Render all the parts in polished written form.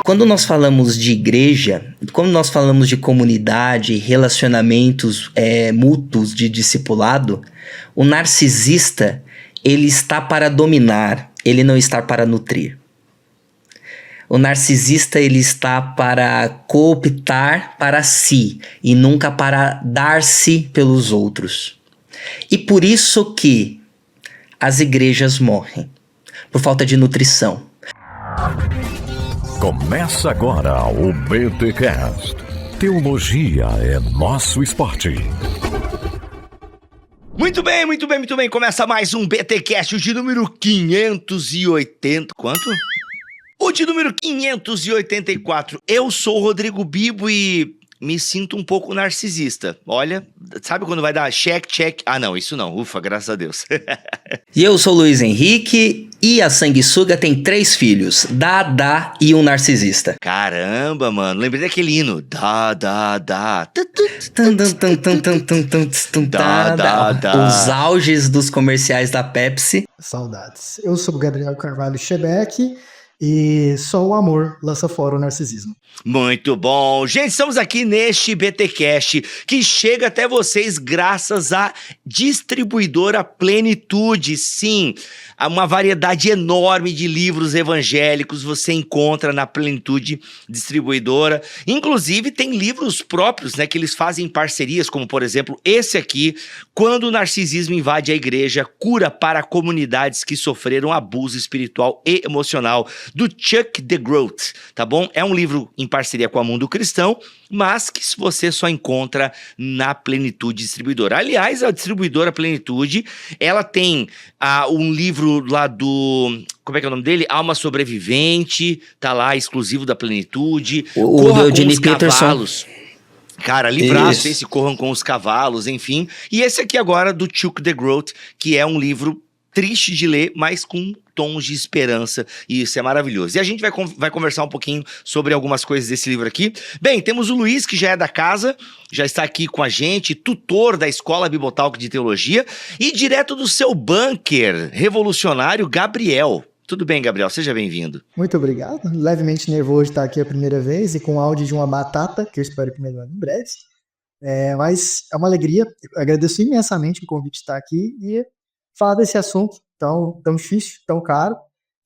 Quando nós falamos de igreja, quando nós falamos de comunidade, relacionamentos mútuos de discipulado, o narcisista, ele está para dominar, ele não está para nutrir. O narcisista, ele está para cooptar para si e nunca para dar-se pelos outros. E por isso que as igrejas morrem, por falta de nutrição. Começa agora o BTcast. Teologia é nosso esporte. Muito bem. Começa mais um BTcast, o de número 580. Quanto? O de número 584. Eu sou o Rodrigo Bibo e me sinto um pouco narcisista. Olha, sabe quando vai dar check? Ah, não, isso não. Ufa, graças a Deus. E eu sou o Luiz Henrique e a sanguessuga tem 3 filhos, Dá e um narcisista. Caramba, mano. Lembrei daquele hino. Dá. Os auges dos comerciais da Pepsi. Saudades. Eu sou o Gabriel Carvalho Chebeck e só o amor lança fora o narcisismo. Muito bom. Gente, estamos aqui neste BTcast que chega até vocês graças à distribuidora Plenitude. Sim, uma variedade enorme de livros evangélicos você encontra na Plenitude Distribuidora. Inclusive tem livros próprios, né, que eles fazem parcerias, como por exemplo esse aqui, Quando o Narcisismo Invade a Igreja, Cura para Comunidades que Sofreram Abuso Espiritual e Emocional, do Chuck DeGroat, tá bom? É um livro em parceria com a Mundo Cristão, mas que você só encontra na Plenitude Distribuidora. Aliás, a distribuidora Plenitude, ela tem um livro lá do... Como é que é o nome dele? Alma Sobrevivente, tá lá, exclusivo da Plenitude. Corra com os Cavalos. Cara, livraço esse, Corram com os Cavalos, enfim. E esse aqui agora do Chuck DeGroat, que é um livro triste de ler, mas com tons de esperança, e isso é maravilhoso. E a gente vai conversar um pouquinho sobre algumas coisas desse livro aqui. Bem, temos o Luiz, que já é da casa, já está aqui com a gente, tutor da Escola Bibotalk de Teologia, e direto do seu bunker revolucionário, Gabriel. Tudo bem, Gabriel? Seja bem-vindo. Muito obrigado. Levemente nervoso de estar aqui a primeira vez e com áudio de uma batata, que eu espero que melhore em breve. Mas é uma alegria. Eu agradeço imensamente o convite de estar aqui e falar desse assunto tão difícil, tão caro,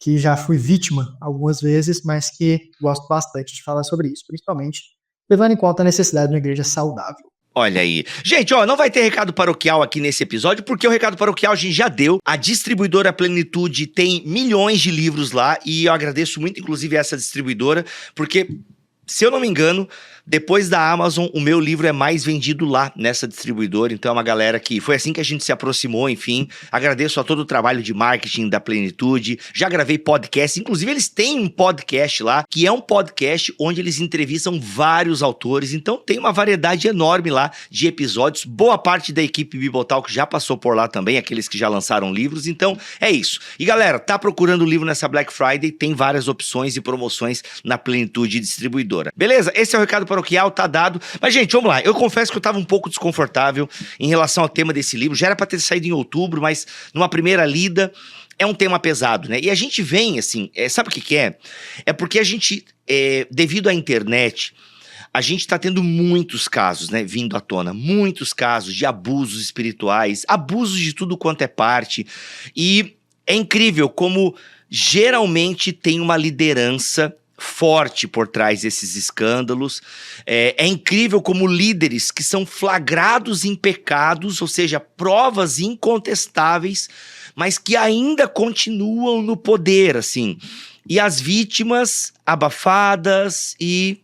que já fui vítima algumas vezes, mas que gosto bastante de falar sobre isso, principalmente levando em conta a necessidade de uma igreja saudável. Olha aí. Gente, não vai ter recado paroquial aqui nesse episódio, porque o recado paroquial a gente já deu. A distribuidora Plenitude tem milhões de livros lá, e eu agradeço muito, inclusive, essa distribuidora, porque, se eu não me engano, depois da Amazon, o meu livro é mais vendido lá, nessa distribuidora. Então é uma galera que... Foi assim que a gente se aproximou, enfim. Agradeço a todo o trabalho de marketing da Plenitude. Já gravei podcast. Inclusive, eles têm um podcast lá, que é um podcast onde eles entrevistam vários autores. Então tem uma variedade enorme lá de episódios. Boa parte da equipe Bibotalk já passou por lá também, aqueles que já lançaram livros. Então é isso. E galera, tá procurando livro nessa Black Friday? Tem várias opções e promoções na Plenitude Distribuidora. Beleza? Esse é o recado paroquial, tá dado. Mas, gente, vamos lá. Eu confesso que eu tava um pouco desconfortável em relação ao tema desse livro. Já era pra ter saído em outubro, mas numa primeira lida é um tema pesado, né? E a gente vem, assim, sabe o que é? É porque a gente, devido à internet, a gente tá tendo muitos casos, né, vindo à tona. Muitos casos de abusos espirituais, abusos de tudo quanto é parte. E é incrível como geralmente tem uma liderança forte por trás desses escândalos. É incrível como líderes que são flagrados em pecados, ou seja, provas incontestáveis, mas que ainda continuam no poder, assim. E as vítimas abafadas e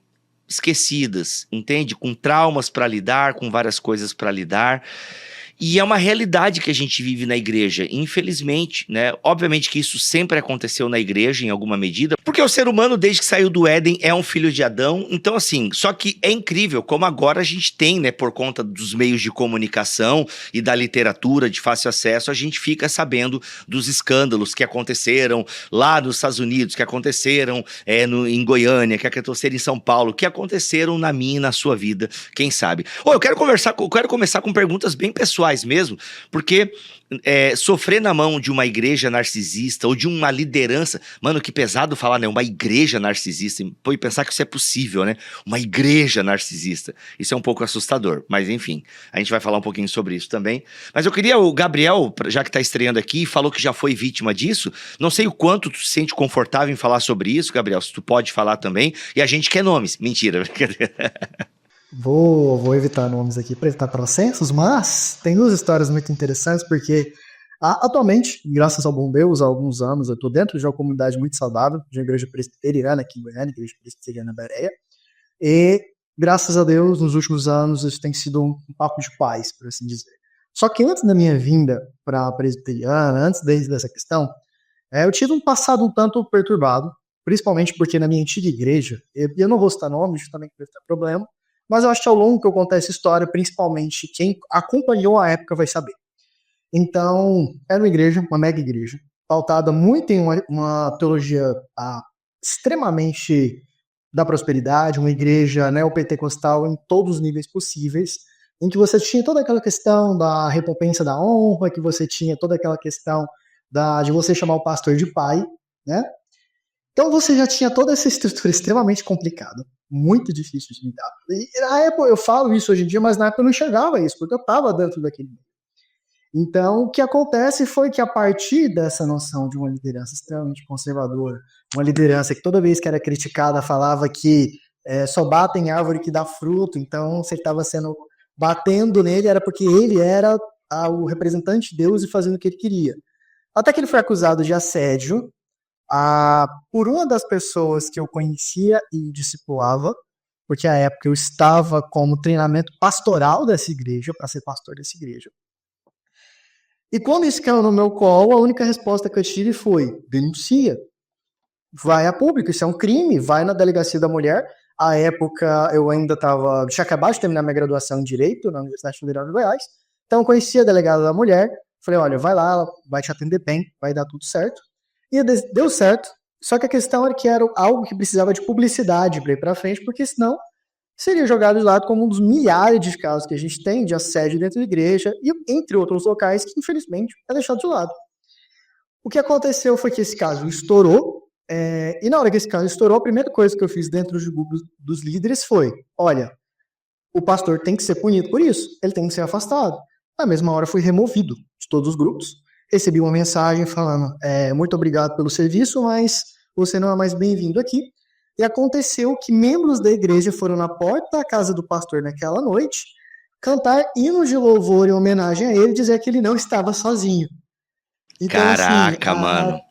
esquecidas, entende? Com traumas para lidar, com várias coisas para lidar. E é uma realidade que a gente vive na igreja, infelizmente, né? Obviamente que isso sempre aconteceu na igreja, em alguma medida, porque o ser humano, desde que saiu do Éden, é um filho de Adão. Então, assim, só que é incrível como agora a gente tem, né, por conta dos meios de comunicação e da literatura de fácil acesso, a gente fica sabendo dos escândalos que aconteceram lá nos Estados Unidos, que aconteceram em Goiânia, que aconteceram em São Paulo, que aconteceram na minha e na sua vida, quem sabe. Eu quero começar com perguntas bem pessoais pessoais mesmo, porque sofrer na mão de uma igreja narcisista ou de uma liderança, mano, que pesado falar, né? Uma igreja narcisista, pode pensar que isso é possível, né? Uma igreja narcisista. Isso é um pouco assustador, mas enfim, a gente vai falar um pouquinho sobre isso também. Mas eu queria, o Gabriel, já que tá estreando aqui, falou que já foi vítima disso, não sei o quanto tu se sente confortável em falar sobre isso, Gabriel, se tu pode falar também, e a gente quer nomes, mentira, brincadeira. Vou evitar nomes aqui para evitar processos, mas tem duas histórias muito interessantes, porque atualmente, graças ao bom Deus, há alguns anos, eu estou dentro de uma comunidade muito saudável, de uma igreja presbiteriana aqui em Goiânia, igreja presbiteriana Bereia, e graças a Deus, nos últimos anos, isso tem sido um papo de paz, por assim dizer. Só que antes da minha vinda para a presbiteriana, antes dessa questão, eu tive um passado um tanto perturbado, principalmente porque na minha antiga igreja, eu não vou citar nome, justamente por ter problema, mas eu acho que ao longo que eu contar essa história, principalmente quem acompanhou a época vai saber. Então, era uma igreja, uma mega igreja, pautada muito em uma teologia extremamente da prosperidade, uma igreja neopentecostal em todos os níveis possíveis, em que você tinha toda aquela questão da recompensa da honra, que você tinha toda aquela questão de você chamar o pastor de pai, né? Então você já tinha toda essa estrutura extremamente complicada, muito difícil de lidar. E na época, eu falo isso hoje em dia, mas na época eu não enxergava isso, porque eu estava dentro daquele meio. Então, o que acontece foi que a partir dessa noção de uma liderança extremamente conservadora, uma liderança que toda vez que era criticada falava que só bate em árvore que dá fruto, então você estava batendo nele, era porque ele era o representante de Deus e fazendo o que ele queria. Até que ele foi acusado de assédio por uma das pessoas que eu conhecia e discipulava, porque à época eu estava como treinamento pastoral dessa igreja, para ser pastor dessa igreja. E quando isso caiu no meu colo, a única resposta que eu tive foi: denuncia. Vai a público, isso é um crime, vai na delegacia da mulher. À época eu ainda tinha acabado de terminar minha graduação em Direito na Universidade Federal de Goiás, então eu conhecia a delegada da mulher, falei: olha, vai lá, ela vai te atender bem, vai dar tudo certo. E deu certo, só que a questão era que era algo que precisava de publicidade para ir para frente, porque senão seria jogado de lado como um dos milhares de casos que a gente tem de assédio dentro da igreja, e entre outros locais que infelizmente é deixado de lado. O que aconteceu foi que esse caso estourou, e na hora que esse caso estourou, a primeira coisa que eu fiz dentro do grupo dos líderes foi: olha, o pastor tem que ser punido por isso, ele tem que ser afastado. Na mesma hora fui removido de todos os grupos. Recebi uma mensagem falando: muito obrigado pelo serviço, mas você não é mais bem-vindo aqui. E aconteceu que membros da igreja foram na porta da casa do pastor naquela noite cantar hinos de louvor em homenagem a ele, dizer que ele não estava sozinho. Então, Caraca, mano.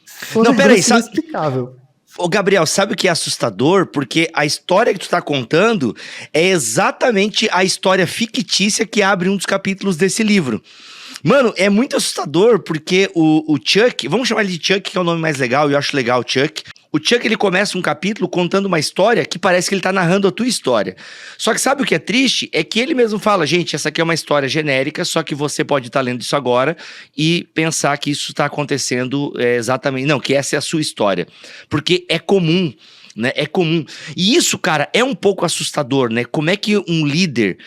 Foi não, peraí, inexplicável. Ô, Gabriel, sabe o que é assustador? Porque a história que tu tá contando é exatamente a história fictícia que abre um dos capítulos desse livro. Mano, é muito assustador porque o Chuck, vamos chamar ele de Chuck, que é o nome mais legal, e eu acho legal o Chuck. O Chuck, ele começa um capítulo contando uma história que parece que ele tá narrando a tua história. Só que sabe o que é triste? É que ele mesmo fala: gente, essa aqui é uma história genérica, só que você pode estar lendo isso agora e pensar que isso tá acontecendo exatamente... Não, que essa é a sua história. Porque é comum, né? É comum. E isso, cara, é um pouco assustador, né? Como é que um líder...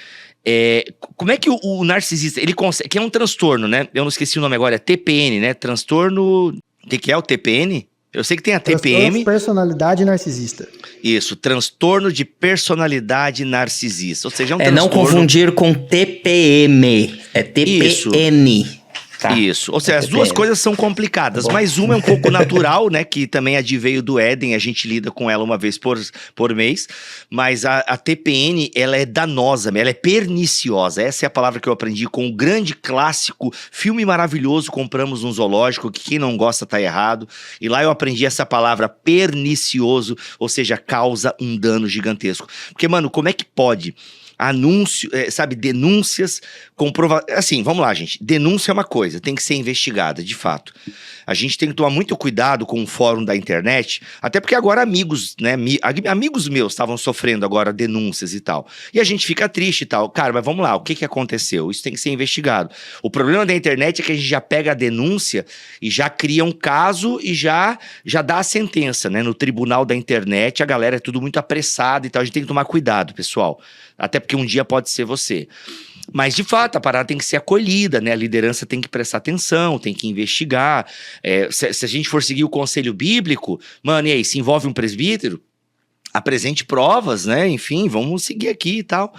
como é que o narcisista, ele consegue, que é um transtorno, né? Eu não esqueci o nome agora, é TPN, né? Transtorno, o que é o TPN? Eu sei que tem a TPM. Personalidade narcisista. Isso, transtorno de personalidade narcisista. Ou seja, é um transtorno... não confundir com TPM, é TPN. Isso. Tá. Isso, ou seja, as duas coisas são complicadas, mas uma é um pouco natural, né, que também adveio do Éden, a gente lida com ela uma vez por mês, mas a TPN, ela é danosa, ela é perniciosa, essa é a palavra que eu aprendi com o grande clássico, filme maravilhoso, Compramos no Zoológico, que quem não gosta tá errado, e lá eu aprendi essa palavra pernicioso, ou seja, causa um dano gigantesco, porque, mano, como é que pode... anúncio, denúncias, assim, vamos lá, gente, denúncia é uma coisa, tem que ser investigada, de fato. A gente tem que tomar muito cuidado com o fórum da internet, até porque agora amigos, né, amigos meus estavam sofrendo agora denúncias e tal, e a gente fica triste e tal, cara, mas vamos lá, o que aconteceu? Isso tem que ser investigado. O problema da internet é que a gente já pega a denúncia e já cria um caso e já dá a sentença, né, no tribunal da internet, a galera é tudo muito apressada e tal, a gente tem que tomar cuidado, pessoal. Até porque um dia pode ser você. Mas, de fato, a parada tem que ser acolhida, né? A liderança tem que prestar atenção, tem que investigar. Se a gente for seguir o conselho bíblico, mano, e aí, se envolve um presbítero? Apresente provas, né? Enfim, vamos seguir aqui e tal.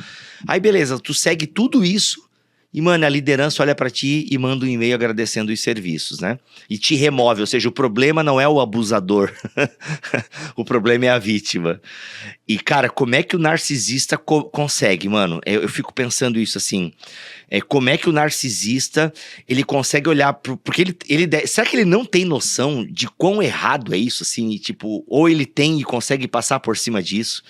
Aí, beleza, tu segue tudo isso e, mano, a liderança olha pra ti e manda um e-mail agradecendo os serviços, né? E te remove, ou seja, o problema não é o abusador, o problema é a vítima. E, cara, como é que o narcisista consegue, mano? Eu fico pensando isso assim, como é que o narcisista, ele consegue olhar porque será que ele não tem noção de quão errado é isso, assim, e, tipo, ou ele tem e consegue passar por cima disso,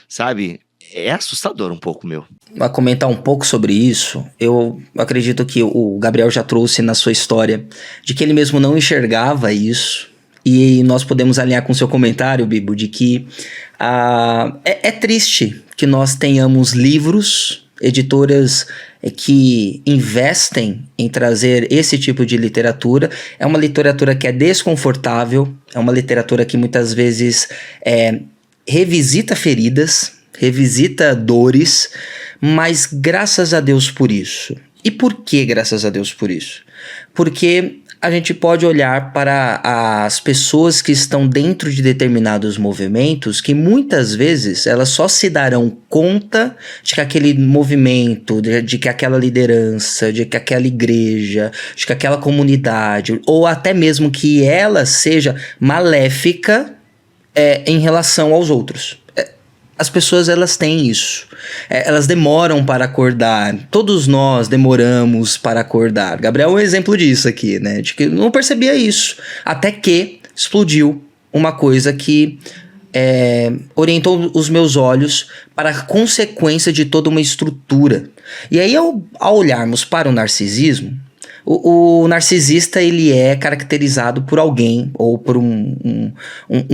sabe? É assustador um pouco, meu. Para comentar um pouco sobre isso, eu acredito que o Gabriel já trouxe na sua história de que ele mesmo não enxergava isso, e nós podemos alinhar com o seu comentário, Bibo, de que é triste que nós tenhamos livros, editoras que investem em trazer esse tipo de literatura. É uma literatura que é desconfortável, é uma literatura que muitas vezes revisita feridas, revisita dores, mas graças a Deus por isso. E por que graças a Deus por isso? Porque a gente pode olhar para as pessoas que estão dentro de determinados movimentos que muitas vezes elas só se darão conta de que aquele movimento, de que aquela liderança, de que aquela igreja, de que aquela comunidade, ou até mesmo que ela seja maléfica em relação aos outros. As pessoas, elas têm isso. Elas demoram para acordar. Todos nós demoramos para acordar. Gabriel é um exemplo disso aqui, né? De que eu não percebia isso. Até que explodiu uma coisa que orientou os meus olhos para a consequência de toda uma estrutura. E aí, ao olharmos para o narcisismo, o narcisista, ele é caracterizado por alguém ou por um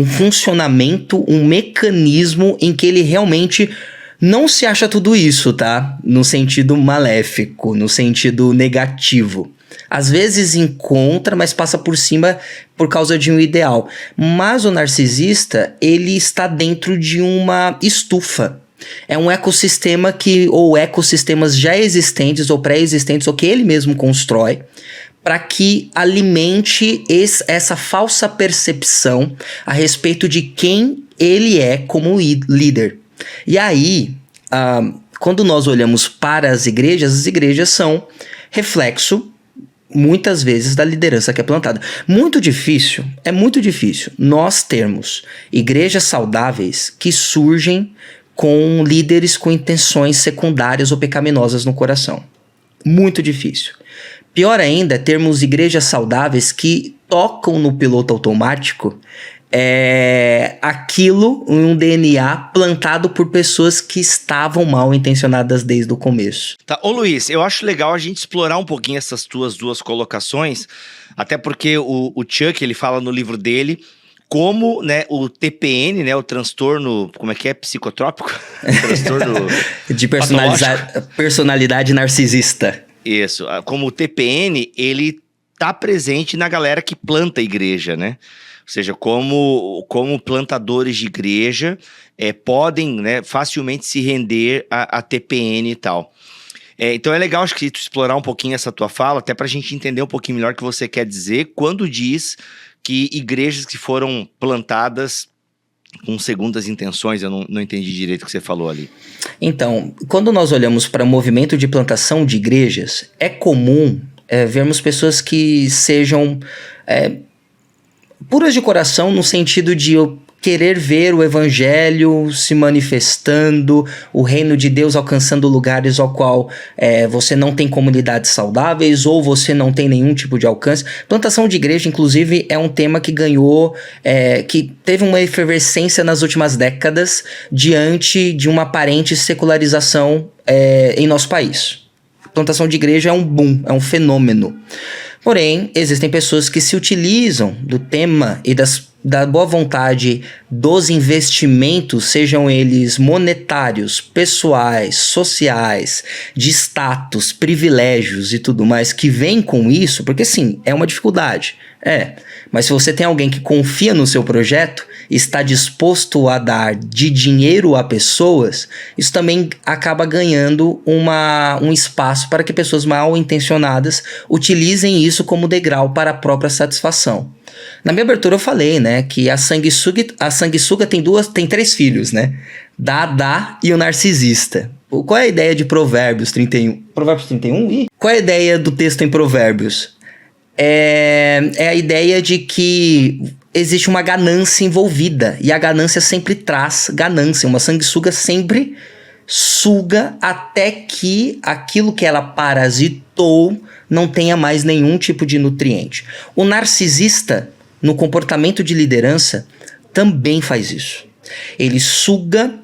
funcionamento, um mecanismo em que ele realmente não se acha tudo isso, tá? No sentido maléfico, no sentido negativo. Às vezes encontra, mas passa por cima por causa de um ideal. Mas o narcisista, ele está dentro de uma estufa. É um ecossistema ou ecossistemas já existentes ou pré-existentes, ou que ele mesmo constrói, para que alimente essa falsa percepção a respeito de quem ele é como líder. E aí, quando nós olhamos para as igrejas são reflexo, muitas vezes, da liderança que é plantada. É muito difícil nós termos igrejas saudáveis que surgem com líderes com intenções secundárias ou pecaminosas no coração. Muito difícil. Pior ainda é termos igrejas saudáveis que tocam no piloto automático aquilo em um DNA plantado por pessoas que estavam mal intencionadas desde o começo. Tá, ô Luiz, eu acho legal a gente explorar um pouquinho essas tuas duas colocações, até porque o Chuck, ele fala no livro dele como, né, o TPN, né, o transtorno, como é que é, psicotrópico? Transtorno de personalidade narcisista. Isso, como o TPN, ele tá presente na galera que planta a igreja, né? Ou seja, como plantadores de igreja podem, né, facilmente se render a TPN e tal. Então é legal, acho que tu explorar um pouquinho essa tua fala, até pra gente entender um pouquinho melhor o que você quer dizer quando diz que igrejas que foram plantadas com segundas intenções. Eu não entendi direito o que você falou ali. Então, quando nós olhamos para o movimento de plantação de igrejas, é comum vermos pessoas que sejam puras de coração, no sentido de eu querer ver o evangelho se manifestando, o reino de Deus alcançando lugares ao qual você não tem comunidades saudáveis ou você não tem nenhum tipo de alcance. Plantação de igreja, inclusive, é um tema que ganhou, que teve uma efervescência nas últimas décadas diante de uma aparente secularização em nosso país. Plantação de igreja é um boom, é um fenômeno. Porém, existem pessoas que se utilizam do tema e da boa vontade dos investimentos, sejam eles monetários, pessoais, sociais, de status, privilégios e tudo mais, que vem com isso, porque sim, é uma dificuldade. Mas se você tem alguém que confia no seu projeto, está disposto a dar de dinheiro a pessoas, isso também acaba ganhando um espaço para que pessoas mal intencionadas utilizem isso como degrau para a própria satisfação. Na minha abertura eu falei, né, que a sanguessuga tem 3 filhos, né? Dada e o narcisista. Qual é a ideia de Provérbios 31? Provérbios 31? Ih. Qual é a ideia do texto em Provérbios? É a ideia de que existe uma ganância envolvida. E a ganância sempre traz ganância. Uma sanguessuga sempre suga até que aquilo que ela parasitou não tenha mais nenhum tipo de nutriente. O narcisista, no comportamento de liderança, também faz isso. Ele suga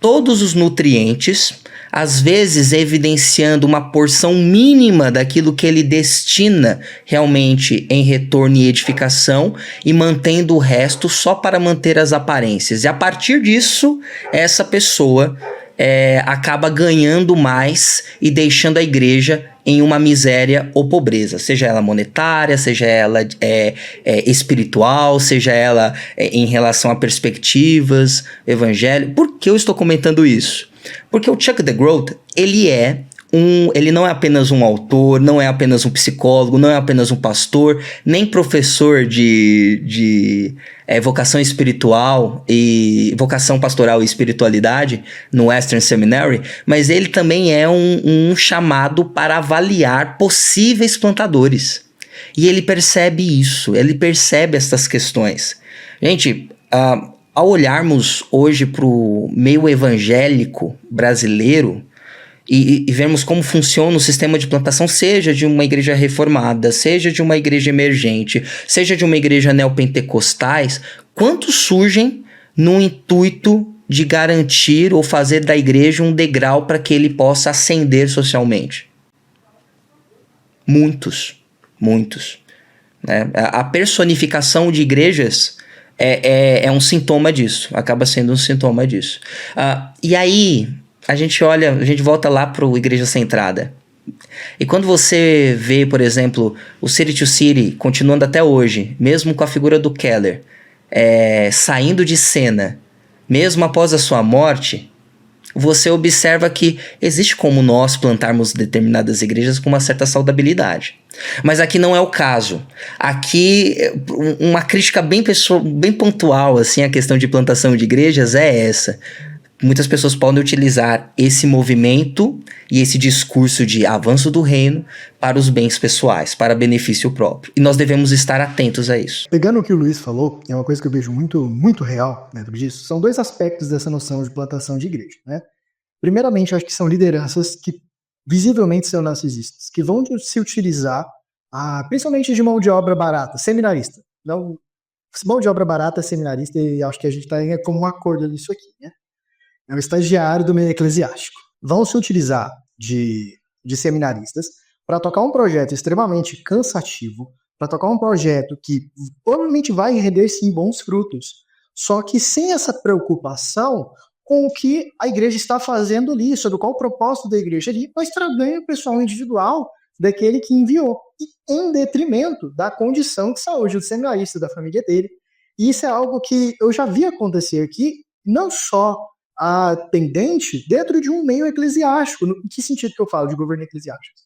todos os nutrientes, às vezes evidenciando uma porção mínima daquilo que ele destina realmente em retorno e edificação e mantendo o resto só para manter as aparências. E a partir disso, essa pessoa acaba ganhando mais e deixando a igreja em uma miséria ou pobreza, seja ela monetária, seja ela espiritual, seja ela em relação a perspectivas, evangelho. Por que eu estou comentando isso? Porque o Chuck DeGroat, ele não é apenas um autor, não é apenas um psicólogo, não é apenas um pastor, nem professor de vocação espiritual e vocação pastoral e espiritualidade no Western Seminary, mas ele também é um chamado para avaliar possíveis plantadores. E ele percebe isso, ele percebe essas questões. Gente, ao olharmos hoje para o meio evangélico brasileiro, e vermos como funciona o sistema de plantação, seja de uma igreja reformada, seja de uma igreja emergente, seja de uma igreja neopentecostais, quantos surgem no intuito de garantir ou fazer da igreja um degrau para que ele possa ascender socialmente? Muitos. Né? A personificação de igrejas é um sintoma disso, acaba sendo um sintoma disso. E aí a gente volta lá para o Igreja Centrada. E quando você vê, por exemplo, o City to City continuando até hoje, mesmo com a figura do Keller, saindo de cena, mesmo após a sua morte, você observa que existe como nós plantarmos determinadas igrejas com uma certa saudabilidade. Mas aqui não é o caso. Aqui, uma crítica bem pontual assim, à questão de plantação de igrejas é essa. Muitas pessoas podem utilizar esse movimento e esse discurso de avanço do reino para os bens pessoais, para benefício próprio. E nós devemos estar atentos a isso. Pegando o que o Luiz falou, é uma coisa que eu vejo muito, muito real dentro disso, são 2 aspectos dessa noção de plantação de igreja, né? Primeiramente, eu acho que são lideranças que visivelmente são narcisistas, que vão se utilizar principalmente de mão de obra barata, seminarista. Não, mão de obra barata, seminarista, e acho que a gente está como um acordo nisso aqui, né? É um estagiário do meio eclesiástico. Vão se utilizar de seminaristas para tocar um projeto extremamente cansativo, para tocar um projeto que provavelmente vai render sim bons frutos, só que sem essa preocupação com o que a igreja está fazendo ali, sobre qual o propósito da igreja ali, mas ganho pessoal individual daquele que enviou, e em detrimento da condição de saúde do seminarista, da família dele. E isso é algo que eu já vi acontecer aqui, não só pendente dentro de um meio eclesiástico. Em que sentido que eu falo de governo eclesiástico?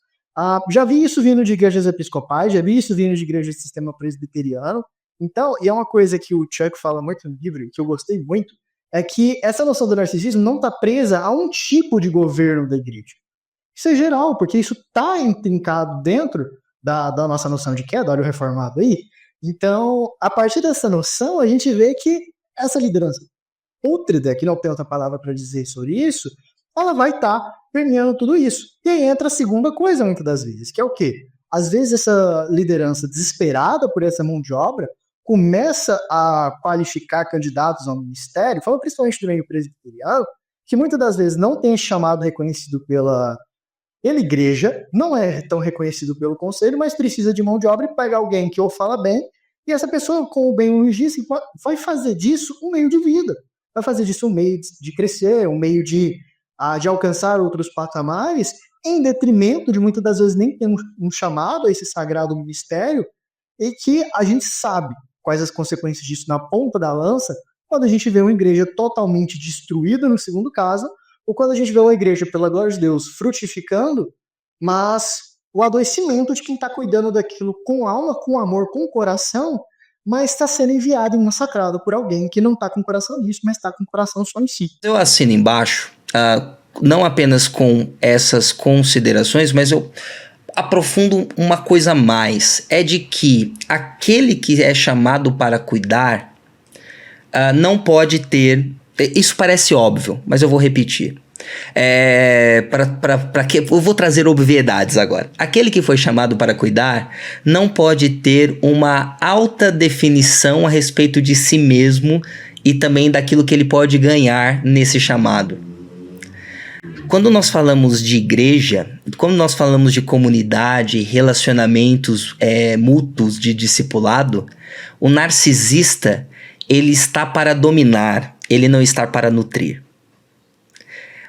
Já vi isso vindo de igrejas episcopais, já vi isso vindo de igrejas de sistema presbiteriano. Então, e é uma coisa que o Chuck fala muito no livro, que eu gostei muito, é que essa noção do narcisismo não está presa a um tipo de governo da igreja. Isso é geral, porque isso está intrincado dentro da nossa noção de queda, olha o reformado aí. Então, a partir dessa noção, a gente vê que essa liderança pútrida, que não tem outra palavra para dizer sobre isso, ela vai estar permeando tudo isso. E aí entra a segunda coisa, muitas das vezes, que é o quê? Às vezes essa liderança desesperada por essa mão de obra começa a qualificar candidatos ao ministério, falando principalmente do meio presbiteriano, que muitas das vezes não tem chamado reconhecido pela igreja, não é tão reconhecido pelo conselho, mas precisa de mão de obra e pega alguém que ou fala bem, e essa pessoa, como o Ben Luiz disse, vai fazer disso um meio de vida. Vai fazer disso um meio de crescer, um meio de alcançar outros patamares, em detrimento de muitas das vezes nem ter um chamado a esse sagrado ministério, e que a gente sabe quais as consequências disso na ponta da lança, quando a gente vê uma igreja totalmente destruída no segundo caso, ou quando a gente vê uma igreja, pela glória de Deus, frutificando, mas o adoecimento de quem está cuidando daquilo com alma, com amor, com coração, mas está sendo enviado e massacrado por alguém que não está com o coração nisso, mas está com o coração só em si. Eu assino embaixo, não apenas com essas considerações, mas eu aprofundo uma coisa a mais. É de que aquele que é chamado para cuidar não pode ter... Isso parece óbvio, mas eu vou repetir. Eu vou trazer obviedades agora. Aquele que foi chamado para cuidar não pode ter uma alta definição a respeito de si mesmo e também daquilo que ele pode ganhar nesse chamado. Quando nós falamos de igreja, quando nós falamos de comunidade, relacionamentos mútuos de discipulado, o narcisista, ele está para dominar, ele não está para nutrir.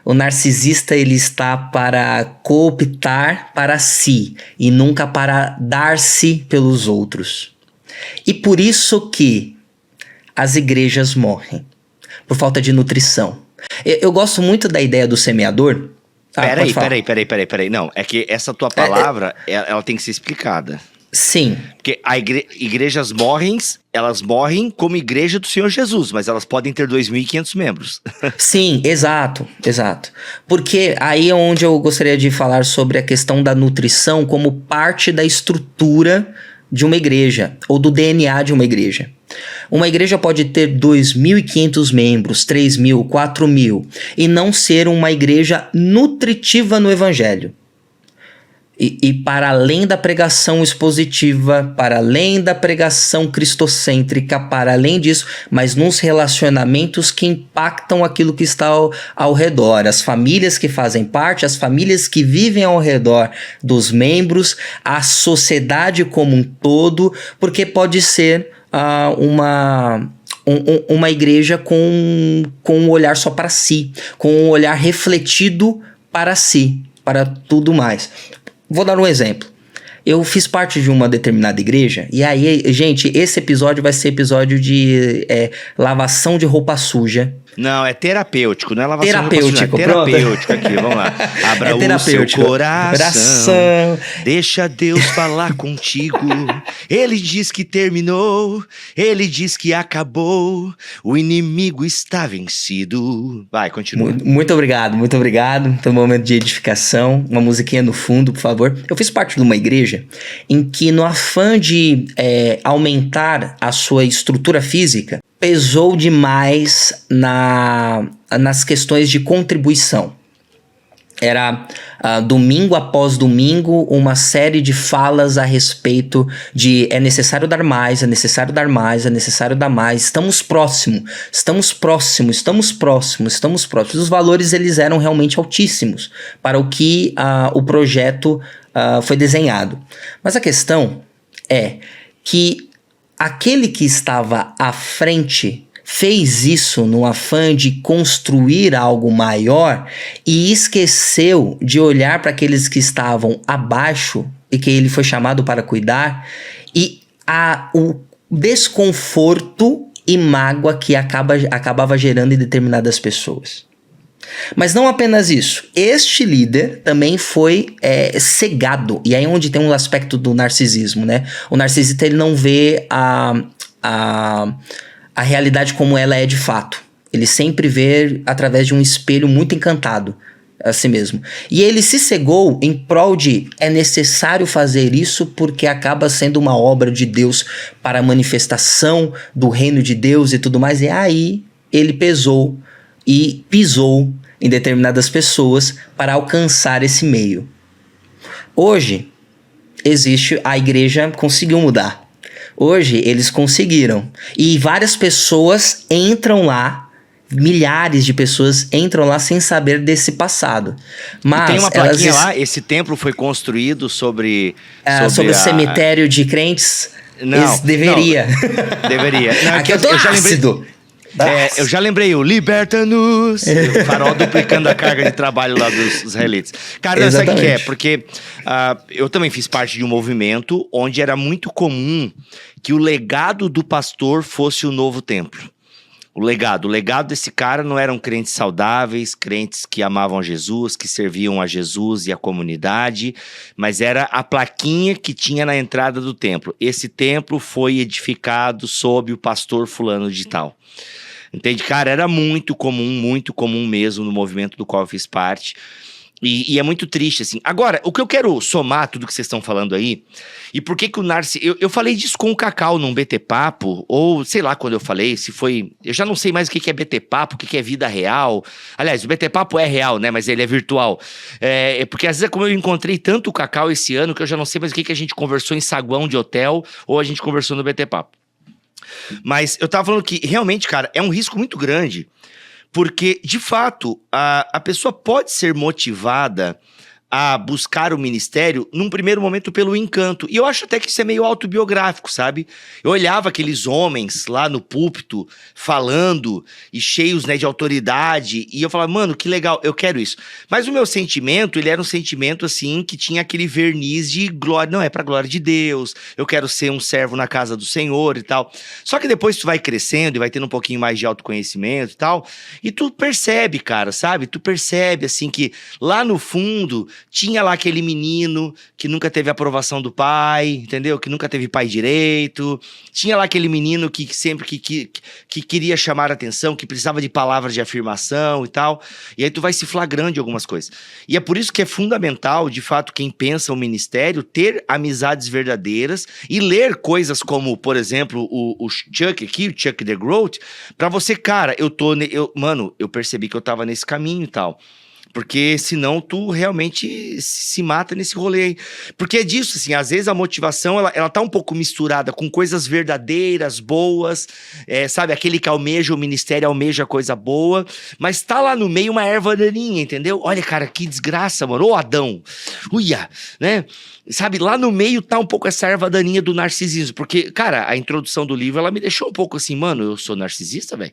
O narcisista, ele está para cooptar para si e nunca para dar-se pelos outros. E por isso que as igrejas morrem, por falta de nutrição. Eu gosto muito da ideia do semeador. Peraí. Não, é que essa tua palavra, ela tem que ser explicada. Sim. Porque igrejas morrem, elas morrem como igreja do Senhor Jesus, mas elas podem ter 2.500 membros. Sim, exato. Porque aí é onde eu gostaria de falar sobre a questão da nutrição como parte da estrutura de uma igreja, ou do DNA de uma igreja. Uma igreja pode ter 2.500 membros, 3.000, 4.000, e não ser uma igreja nutritiva no evangelho. E para além da pregação expositiva, para além da pregação cristocêntrica, para além disso, mas nos relacionamentos que impactam aquilo que está ao redor, as famílias que fazem parte, as famílias que vivem ao redor dos membros, a sociedade como um todo, porque pode ser uma igreja com um olhar só para si, com um olhar refletido para si, para tudo mais. Vou dar um exemplo. Eu fiz parte de uma determinada igreja, e aí, gente, esse episódio vai ser episódio de lavação de roupa suja. Não, é terapêutico, não é lavação terapêutico, de roupa suja, é terapêutico aqui, vamos lá. Abra o seu coração, deixa Deus falar contigo. Ele diz que terminou, ele diz que acabou, o inimigo está vencido. Vai, continua. Muito obrigado pelo momento de edificação. Uma musiquinha no fundo, por favor. Eu fiz parte de uma igreja em que, no afã de aumentar a sua estrutura física, pesou demais nas questões de contribuição. Era domingo após domingo uma série de falas a respeito de é necessário dar mais, é necessário dar mais, é necessário dar mais. Estamos próximos. Os valores, eles eram realmente altíssimos para o que o projeto foi desenhado. Mas a questão é que aquele que estava à frente fez isso no afã de construir algo maior e esqueceu de olhar para aqueles que estavam abaixo e que ele foi chamado para cuidar, e o desconforto e mágoa que acabava gerando em determinadas pessoas. Mas não apenas isso, este líder também foi cegado, e aí é onde tem um aspecto do narcisismo, né? O narcisista, ele não vê a realidade como ela é de fato. Ele sempre vê através de um espelho muito encantado a si mesmo. E ele se cegou em prol de é necessário fazer isso porque acaba sendo uma obra de Deus para a manifestação do reino de Deus e tudo mais. E aí ele pesou e pisou em determinadas pessoas para alcançar esse meio. Hoje, a igreja conseguiu mudar. Hoje, eles conseguiram. E várias pessoas entram lá, milhares de pessoas entram lá sem saber desse passado. Mas e tem uma plaquinha lá, esse templo foi construído sobre o cemitério de crentes? Não, deveria. Não, deveria. Não, aqui eu tô ácido. Eu já lembrei o Liberta-nos, o Farol duplicando a carga de trabalho lá dos israelitas. Cara, sabe o que é? Porque eu também fiz parte de um movimento onde era muito comum que o legado do pastor fosse o novo templo. O legado desse cara não eram crentes saudáveis, crentes que amavam a Jesus, que serviam a Jesus e a comunidade, mas era a plaquinha que tinha na entrada do templo. Esse templo foi edificado sob o pastor fulano de tal. Entende? Cara, era muito comum mesmo no movimento do qual eu fiz parte. E é muito triste, assim. Agora, o que eu quero somar tudo que vocês estão falando aí, e por que o narcisismo... Eu falei disso com o Cacau num BT Papo, ou sei lá quando eu falei, se foi... Eu já não sei mais o que é BT Papo, o que é vida real. Aliás, o BT Papo é real, né? Mas ele é virtual. Porque às vezes, como eu encontrei tanto o Cacau esse ano, que eu já não sei mais o que a gente conversou em saguão de hotel, ou a gente conversou no BT Papo. Mas eu tava falando que, realmente, cara, é um risco muito grande. Porque, de fato, a pessoa pode ser motivada a buscar o ministério num primeiro momento pelo encanto. E eu acho até que isso é meio autobiográfico, sabe? Eu olhava aqueles homens lá no púlpito falando e cheios, né, de autoridade e eu falava, mano, que legal, eu quero isso. Mas o meu sentimento, ele era um sentimento assim que tinha aquele verniz de glória, não, é pra glória de Deus, eu quero ser um servo na casa do Senhor e tal. Só que depois tu vai crescendo e vai tendo um pouquinho mais de autoconhecimento e tal, e tu percebe, cara, sabe? Tu percebe assim que lá no fundo tinha lá aquele menino que nunca teve aprovação do pai, entendeu? Que nunca teve pai direito. Tinha lá aquele menino que sempre que queria chamar a atenção, que precisava de palavras de afirmação e tal. E aí tu vai se flagrando de algumas coisas. E é por isso que é fundamental, de fato, quem pensa o ministério, ter amizades verdadeiras e ler coisas como, por exemplo, o Chuck aqui, o Chuck the Growth, pra você, cara, mano, eu percebi que eu tava nesse caminho e tal. Porque senão tu realmente se mata nesse rolê aí. Porque é disso, assim, às vezes a motivação, ela tá um pouco misturada com coisas verdadeiras, boas, sabe? Aquele que almeja o ministério, almeja coisa boa, mas tá lá no meio uma erva daninha, entendeu? Olha, cara, que desgraça, mano. Ô, Adão, uia, né? Sabe, lá no meio tá um pouco essa erva daninha do narcisismo. Porque, cara, a introdução do livro, ela me deixou um pouco assim, mano, eu sou narcisista, velho?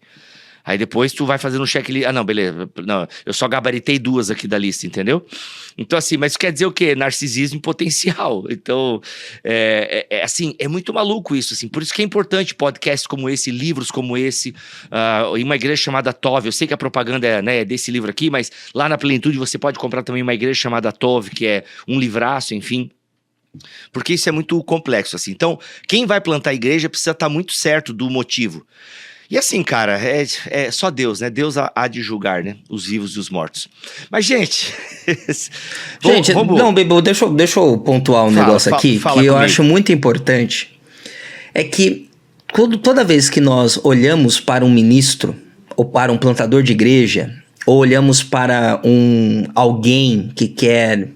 Aí depois tu vai fazendo um checklist. Ah, não, beleza. Não, eu só gabaritei 2 aqui da lista, entendeu? Então, assim, mas isso quer dizer o quê? Narcisismo em potencial. Então, assim, é muito maluco isso, assim. Por isso que é importante podcasts como esse, livros como esse, em uma igreja chamada Tov. Eu sei que a propaganda é desse livro aqui, mas lá na Plenitude você pode comprar também uma igreja chamada Tov, que é um livraço, enfim. Porque isso é muito complexo, assim. Então, quem vai plantar a igreja precisa estar muito certo do motivo. E assim, cara, é só Deus, né? Deus há de julgar, né? Os vivos e os mortos. Mas, gente... vamos... Não, Bibo, deixa eu pontuar um negócio aqui que eu acho muito importante. É que toda vez que nós olhamos para um ministro ou para um plantador de igreja, ou olhamos para alguém que quer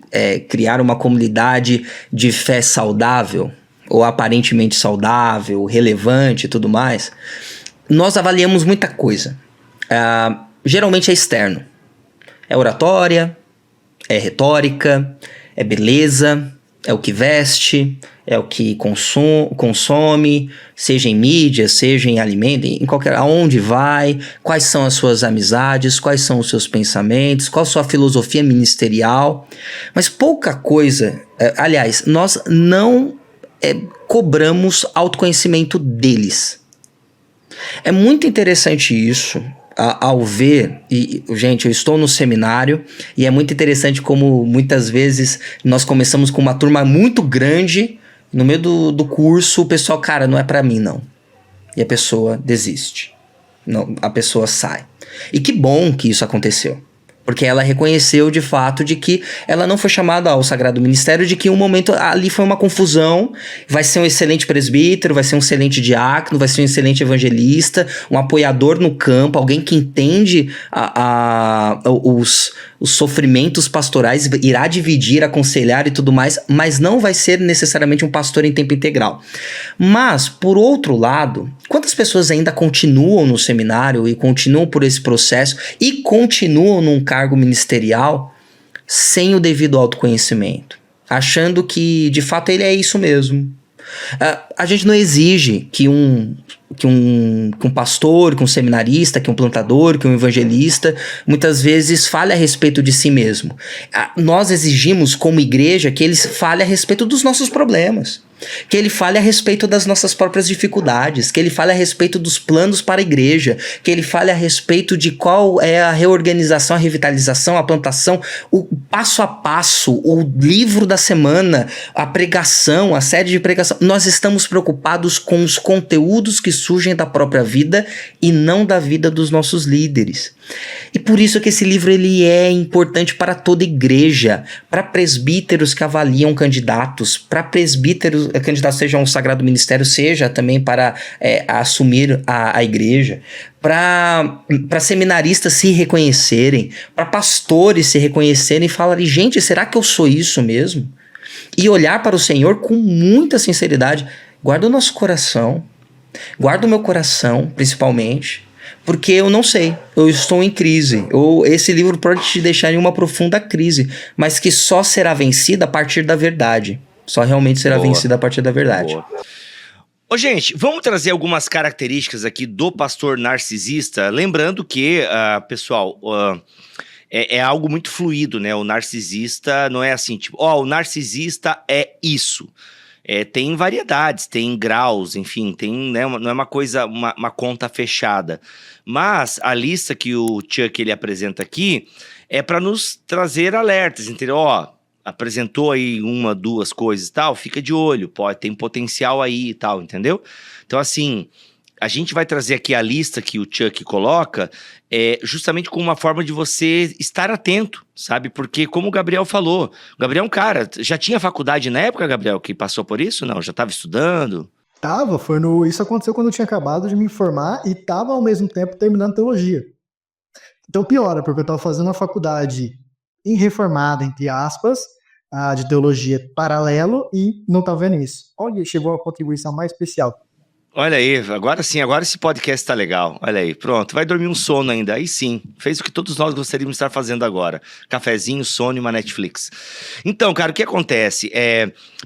criar uma comunidade de fé saudável, ou aparentemente saudável, relevante e tudo mais... Nós avaliamos muita coisa. Geralmente é externo. É oratória, é retórica, é beleza, é o que veste, é o que consome, seja em mídia, seja em alimento, aonde vai, quais são as suas amizades, quais são os seus pensamentos, qual a sua filosofia ministerial. Mas pouca coisa, aliás, nós não cobramos autoconhecimento deles. É muito interessante isso, ao ver, e gente, eu estou no seminário e é muito interessante como muitas vezes nós começamos com uma turma muito grande, no meio do curso o pessoal, cara, não é pra mim não, e a pessoa desiste, não, a pessoa sai. E que bom que isso aconteceu. Porque ela reconheceu de fato de que ela não foi chamada ao Sagrado Ministério, de que em um momento ali foi uma confusão, vai ser um excelente presbítero, vai ser um excelente diácono, vai ser um excelente evangelista, um apoiador no campo, alguém que entende os sofrimentos pastorais, irá dividir, aconselhar e tudo mais, mas não vai ser necessariamente um pastor em tempo integral. Mas, por outro lado, quantas pessoas ainda continuam no seminário e continuam por esse processo e continuam num cargo ministerial sem o devido autoconhecimento, achando que de fato ele é isso mesmo? A gente não exige que um pastor, que um seminarista, que um plantador, que um evangelista muitas vezes fale a respeito de si mesmo. Nós exigimos como igreja que eles falem a respeito dos nossos problemas. Que ele fale a respeito das nossas próprias dificuldades, que ele fale a respeito dos planos para a igreja, que ele fale a respeito de qual é a reorganização, a revitalização, a plantação, o passo a passo, o livro da semana, a pregação, a série de pregação. Nós estamos preocupados com os conteúdos que surgem da própria vida e não da vida dos nossos líderes. E por isso que esse livro ele é importante para toda igreja, para presbíteros que avaliam candidatos, para presbíteros, candidatos seja um sagrado ministério, seja também para assumir a igreja, para seminaristas se reconhecerem, para pastores se reconhecerem e falarem, gente, será que eu sou isso mesmo? E olhar para o Senhor com muita sinceridade. Guarda o nosso coração, guarda o meu coração, principalmente, porque eu não sei, eu estou em crise. Esse livro pode te deixar em uma profunda crise, mas que só será vencida a partir da verdade. Só realmente será vencida a partir da verdade. Boa. Ô, gente, vamos trazer algumas características aqui do pastor narcisista. Lembrando que, pessoal, é algo muito fluido, né? O narcisista não é assim, tipo, o narcisista é isso. Tem variedades, tem graus, enfim, tem, né, não é uma coisa, uma conta fechada. Mas a lista que o Chuck ele apresenta aqui é para nos trazer alertas, entendeu? Apresentou aí 1, 2 coisas e tal, fica de olho, tem potencial aí e tal, entendeu? Então, assim, a gente vai trazer aqui a lista que o Chuck coloca, justamente com uma forma de você estar atento, sabe? Porque, como o Gabriel falou, o Gabriel é um cara, já tinha faculdade na época, Gabriel, que passou por isso? Não, já estava estudando? Isso aconteceu quando eu tinha acabado de me formar e estava ao mesmo tempo terminando teologia. Então piora, porque eu estava fazendo uma faculdade em reformada, entre aspas, de teologia paralelo e não estava vendo isso. Olha, chegou a contribuição mais especial. Olha aí, agora sim, agora esse podcast tá legal. Olha aí, pronto, vai dormir um sono ainda. Aí sim, fez o que todos nós gostaríamos de estar fazendo agora. Cafezinho, sono e uma Netflix. Então, cara, o que acontece?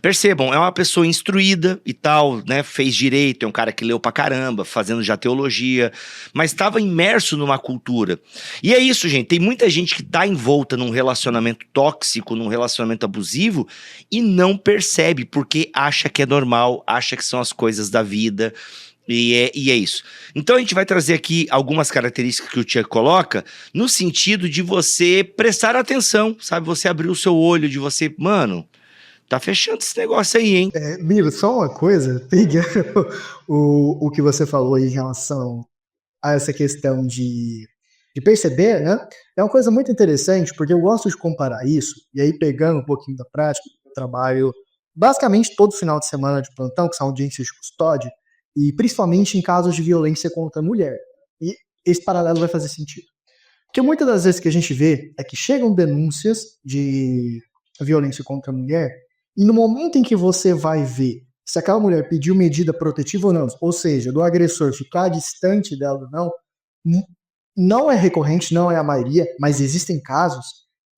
Percebam, é uma pessoa instruída e tal, né? Fez direito, é um cara que leu pra caramba, fazendo já teologia, mas estava imerso numa cultura. E é isso, gente, tem muita gente que tá envolta num relacionamento tóxico, num relacionamento abusivo e não percebe, porque acha que é normal, acha que são as coisas da vida. E é isso. Então a gente vai trazer aqui algumas características que o Chuck coloca no sentido de você prestar atenção, sabe? Você abrir o seu olho, de você, mano, tá fechando esse negócio aí, hein? Miro, só uma coisa, pegando o que você falou aí em relação a essa questão de perceber, né? É uma coisa muito interessante, porque eu gosto de comparar isso, e aí pegando um pouquinho da prática, eu trabalho basicamente todo final de semana de plantão, que são audiências de custódia, e principalmente em casos de violência contra a mulher. E esse paralelo vai fazer sentido. Porque muitas das vezes que a gente vê é que chegam denúncias de violência contra a mulher, e no momento em que você vai ver se aquela mulher pediu medida protetiva ou não, ou seja, do agressor ficar distante dela ou não, não é recorrente, não é a maioria, mas existem casos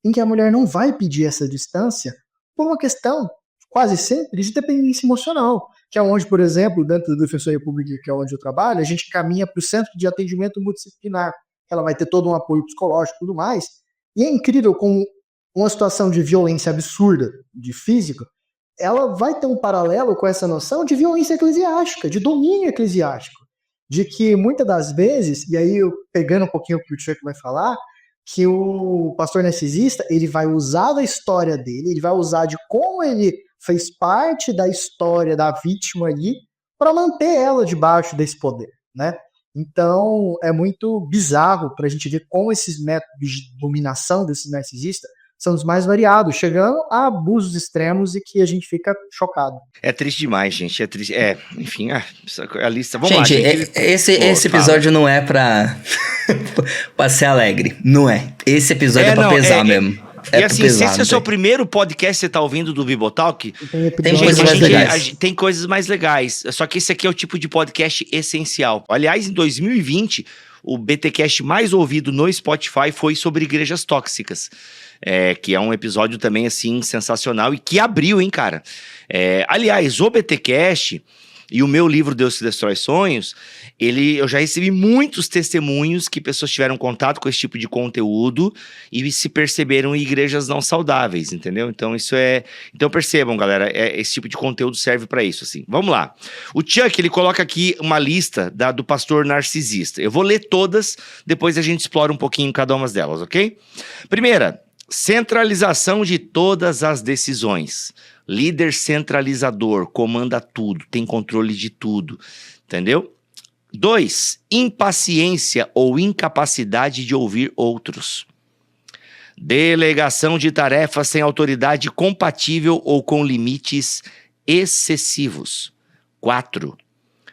em que a mulher não vai pedir essa distância por uma questão quase sempre de dependência emocional, que é onde, por exemplo, dentro da Defensoria Pública, que é onde eu trabalho, a gente caminha para o Centro de Atendimento Multidisciplinar. Ela vai ter todo um apoio psicológico e tudo mais. E é incrível, com uma situação de violência absurda, de física, ela vai ter um paralelo com essa noção de violência eclesiástica, de domínio eclesiástico. De que, muitas das vezes, e aí eu pegando um pouquinho o que o Chuck vai falar, que o pastor narcisista, ele vai usar da história dele, ele vai usar de como ele fez parte da história da vítima ali para manter ela debaixo desse poder, né? Então, é muito bizarro para a gente ver como esses métodos de dominação desses narcisistas são os mais variados, chegando a abusos extremos e que a gente fica chocado. É triste demais, gente, é triste. Enfim, a lista... Vamos gente, lá, gente. Esse episódio não é pra ser alegre, não é. Esse episódio é pra pesar mesmo. E assim, se esse é o seu primeiro podcast que você tá ouvindo do Bibotalk, tem coisas mais legais. Tem coisas mais legais. Só que esse aqui é o tipo de podcast essencial. Aliás, em 2020, o BTcast mais ouvido no Spotify foi sobre igrejas tóxicas. Que é um episódio também, assim, sensacional e que abriu, hein, cara? Aliás, o BTcast, E o meu livro, Deus que Destrói Sonhos, eu já recebi muitos testemunhos que pessoas tiveram contato com esse tipo de conteúdo e se perceberam em igrejas não saudáveis, entendeu? Então Então percebam, galera, esse tipo de conteúdo serve para isso, assim. Vamos lá. O Chuck, ele coloca aqui uma lista do pastor narcisista. Eu vou ler todas, depois a gente explora um pouquinho cada uma delas, ok? Primeira, centralização de todas as decisões. Líder centralizador, comanda tudo, tem controle de tudo, entendeu? 2, impaciência ou incapacidade de ouvir outros. Delegação de tarefas sem autoridade compatível ou com limites excessivos. 4,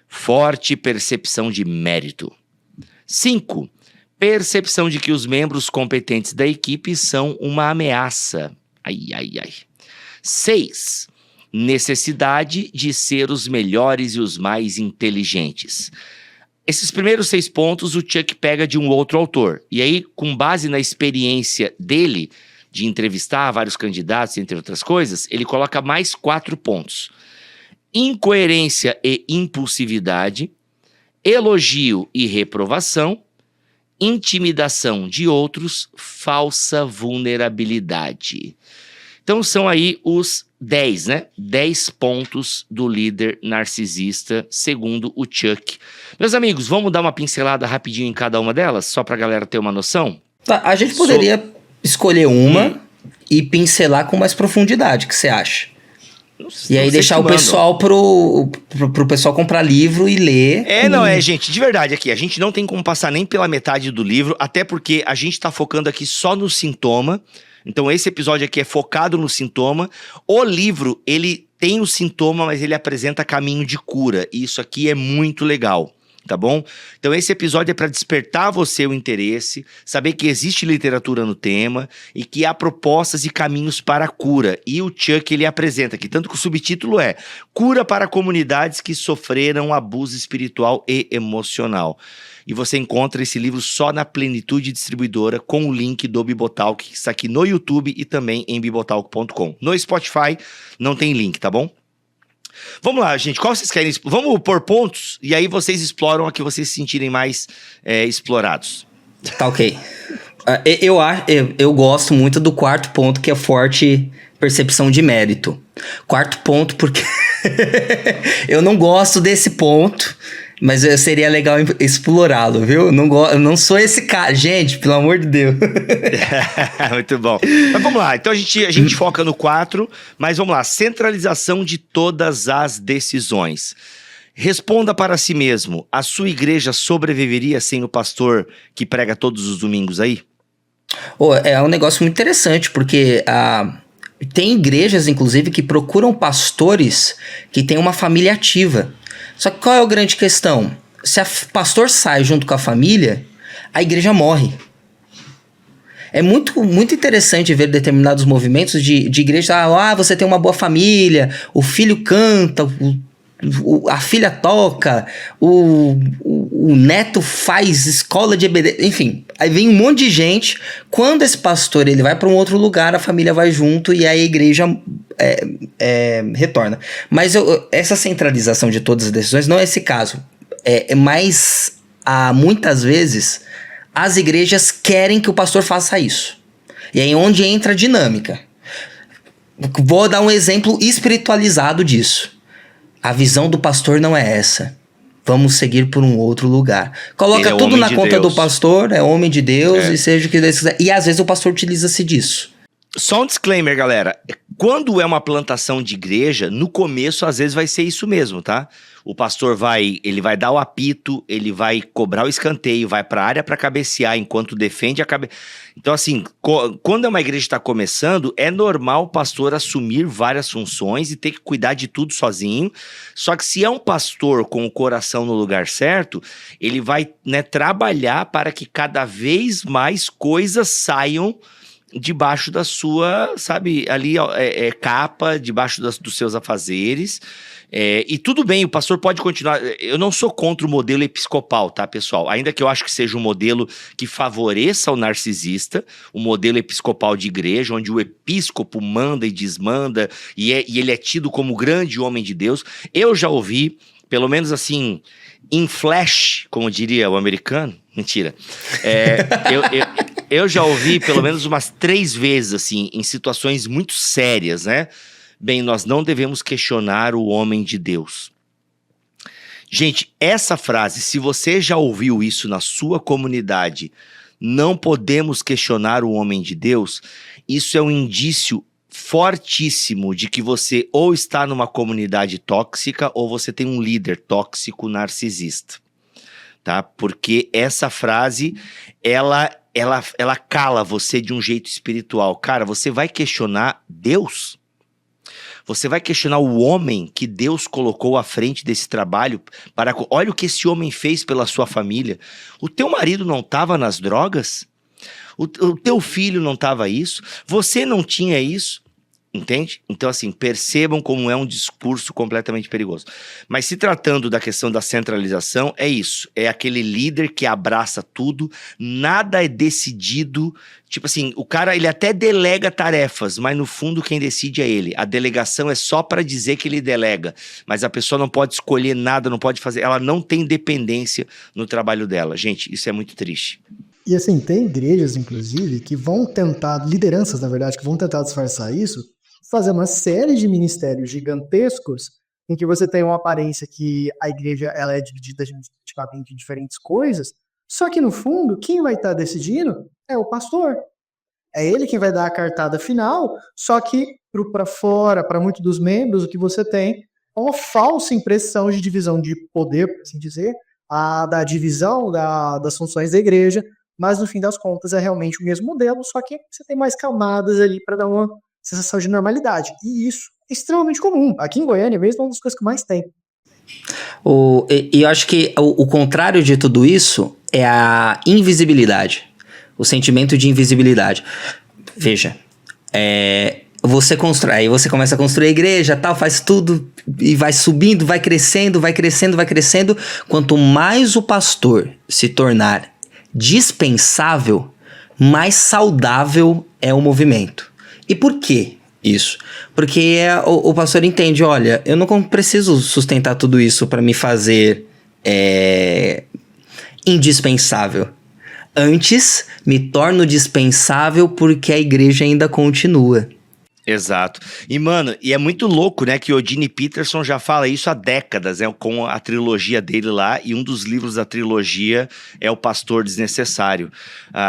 forte percepção de mérito. 5, percepção de que os membros competentes da equipe são uma ameaça. 6, necessidade de ser os melhores e os mais inteligentes. Esses primeiros 6 pontos o Chuck pega de um outro autor. E aí, com base na experiência dele de entrevistar vários candidatos, entre outras coisas, ele coloca mais 4 pontos. Incoerência e impulsividade, elogio e reprovação, intimidação de outros, falsa vulnerabilidade. Então são aí os 10, né? 10 pontos do líder narcisista, segundo o Chuck. Meus amigos, vamos dar uma pincelada rapidinho em cada uma delas, só pra galera ter uma noção? Tá, a gente poderia escolher uma e pincelar com mais profundidade, o que você acha? E aí deixar o pessoal pro pessoal comprar livro e ler. Gente, de verdade aqui, a gente não tem como passar nem pela metade do livro, até porque a gente tá focando aqui só no sintoma. Então esse episódio aqui é focado no sintoma. O livro, ele tem o sintoma, mas ele apresenta caminho de cura. E isso aqui é muito legal, tá bom? Então esse episódio é para despertar você o interesse, saber que existe literatura no tema e que há propostas e caminhos para a cura. E o Chuck, ele apresenta aqui, tanto que o subtítulo é Cura para Comunidades que Sofreram Abuso Espiritual e Emocional. E você encontra esse livro só na Plenitude Distribuidora com o link do Bibotalk, que está aqui no YouTube e também em bibotalk.com. No Spotify não tem link, tá bom? Vamos lá, gente. Qual vocês querem? Vamos pôr pontos e aí vocês exploram a que vocês se sentirem mais explorados. Tá ok. Eu gosto muito do 4º ponto, que é forte percepção de mérito. 4º ponto porque eu não gosto desse ponto, mas seria legal explorá-lo, viu? Eu não sou esse cara. Gente, pelo amor de Deus. Muito bom. Mas vamos lá. Então a gente foca no 4, mas vamos lá. Centralização de todas as decisões. Responda para si mesmo. A sua igreja sobreviveria sem o pastor que prega todos os domingos aí? É um negócio muito interessante, porque tem igrejas, inclusive, que procuram pastores que têm uma família ativa. Só que qual é a grande questão? Se o pastor sai junto com a família, a igreja morre. É muito, muito interessante ver determinados movimentos de igreja. Você tem uma boa família, o filho canta, a filha toca, o neto faz escola de EBD, enfim. Aí vem um monte de gente. Quando esse pastor ele vai para um outro lugar, a família vai junto e aí a igreja retorna. Mas essa centralização de todas as decisões não é esse caso. Mas muitas vezes as igrejas querem que o pastor faça isso. E aí é onde entra a dinâmica. Vou dar um exemplo espiritualizado disso. A visão do pastor não é essa. Vamos seguir por um outro lugar. Coloca tudo na conta do pastor, é homem de Deus, e seja o que Deus quiser. E às vezes o pastor utiliza-se disso. Só um disclaimer, galera. Quando é uma plantação de igreja, no começo às vezes vai ser isso mesmo, tá? O pastor ele vai dar o apito, ele vai cobrar o escanteio, vai pra área pra cabecear enquanto defende a cabeça. Então assim, quando é uma igreja que está começando, é normal o pastor assumir várias funções e ter que cuidar de tudo sozinho. Só que se é um pastor com o coração no lugar certo, ele vai, trabalhar para que cada vez mais coisas saiam debaixo da sua, ali capa, debaixo dos seus afazeres. E tudo bem, o pastor pode continuar. Eu não sou contra o modelo episcopal, tá, pessoal? Ainda que eu acho que seja um modelo que favoreça o narcisista, o modelo episcopal de igreja, onde o episcopo manda e desmanda, e ele é tido como grande homem de Deus. Eu já ouvi pelo menos assim, em flash, como diria o americano, mentira, eu já ouvi pelo menos umas 3 vezes, assim, em situações muito sérias, né? Bem, nós não devemos questionar o homem de Deus. Gente, essa frase, se você já ouviu isso na sua comunidade, não podemos questionar o homem de Deus, isso é um indício fortíssimo de que você ou está numa comunidade tóxica ou você tem um líder tóxico narcisista, tá? Porque essa frase, ela cala você de um jeito espiritual. Cara, você vai questionar Deus? Você vai questionar o homem que Deus colocou à frente desse trabalho? Olha o que esse homem fez pela sua família. O teu marido não estava nas drogas? O teu filho não estava isso? Você não tinha isso? Entende? Então, assim, percebam como é um discurso completamente perigoso. Mas se tratando da questão da centralização, é isso. É aquele líder que abraça tudo, nada é decidido. Tipo assim, o cara, ele até delega tarefas, mas no fundo quem decide é ele. A delegação é só para dizer que ele delega, mas a pessoa não pode escolher nada, não pode fazer, ela não tem dependência no trabalho dela. Gente, isso é muito triste. E assim, tem igrejas, inclusive, que vão tentar, lideranças, na verdade, que vão tentar disfarçar isso, fazer uma série de ministérios gigantescos em que você tem uma aparência que a igreja ela é dividida administrativamente em diferentes coisas, só que no fundo, quem vai estar decidindo é o pastor. É ele quem vai dar a cartada final, só que para fora, para muitos dos membros, o que você tem é uma falsa impressão de divisão de poder, por assim dizer, da divisão das funções da igreja, mas no fim das contas é realmente o mesmo modelo, só que você tem mais camadas ali para dar uma sensação de normalidade. E isso é extremamente comum. Aqui em Goiânia mesmo é uma das coisas que mais tem. E eu acho que o contrário de tudo isso é a invisibilidade. O sentimento de invisibilidade. Veja, você constrói, aí você começa a construir a igreja, tal, faz tudo e vai subindo, vai crescendo, vai crescendo, vai crescendo. Quanto mais o pastor se tornar dispensável, mais saudável é o movimento. E por que isso? Porque o pastor entende, olha, eu não preciso sustentar tudo isso para me fazer indispensável. Antes, me torno dispensável porque a igreja ainda continua. Exato. E, mano, é muito louco, né, que o Eugene Peterson já fala isso há décadas, né, com a trilogia dele lá, e um dos livros da trilogia é O Pastor Desnecessário.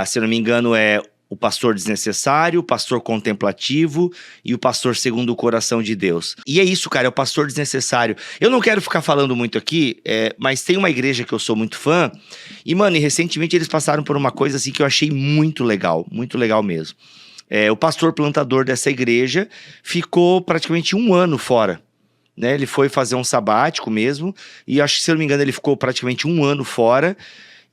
Se eu não me engano, é O Pastor Desnecessário, O Pastor Contemplativo e O Pastor Segundo o Coração de Deus. E é isso, cara, é o Pastor Desnecessário. Eu não quero ficar falando muito aqui, mas tem uma igreja que eu sou muito fã, e, mano, e recentemente eles passaram por uma coisa assim que eu achei muito legal mesmo. O pastor plantador dessa igreja ficou praticamente 1 ano fora, né? Ele foi fazer um sabático mesmo, e acho que, se eu não me engano, ele ficou praticamente 1 ano fora,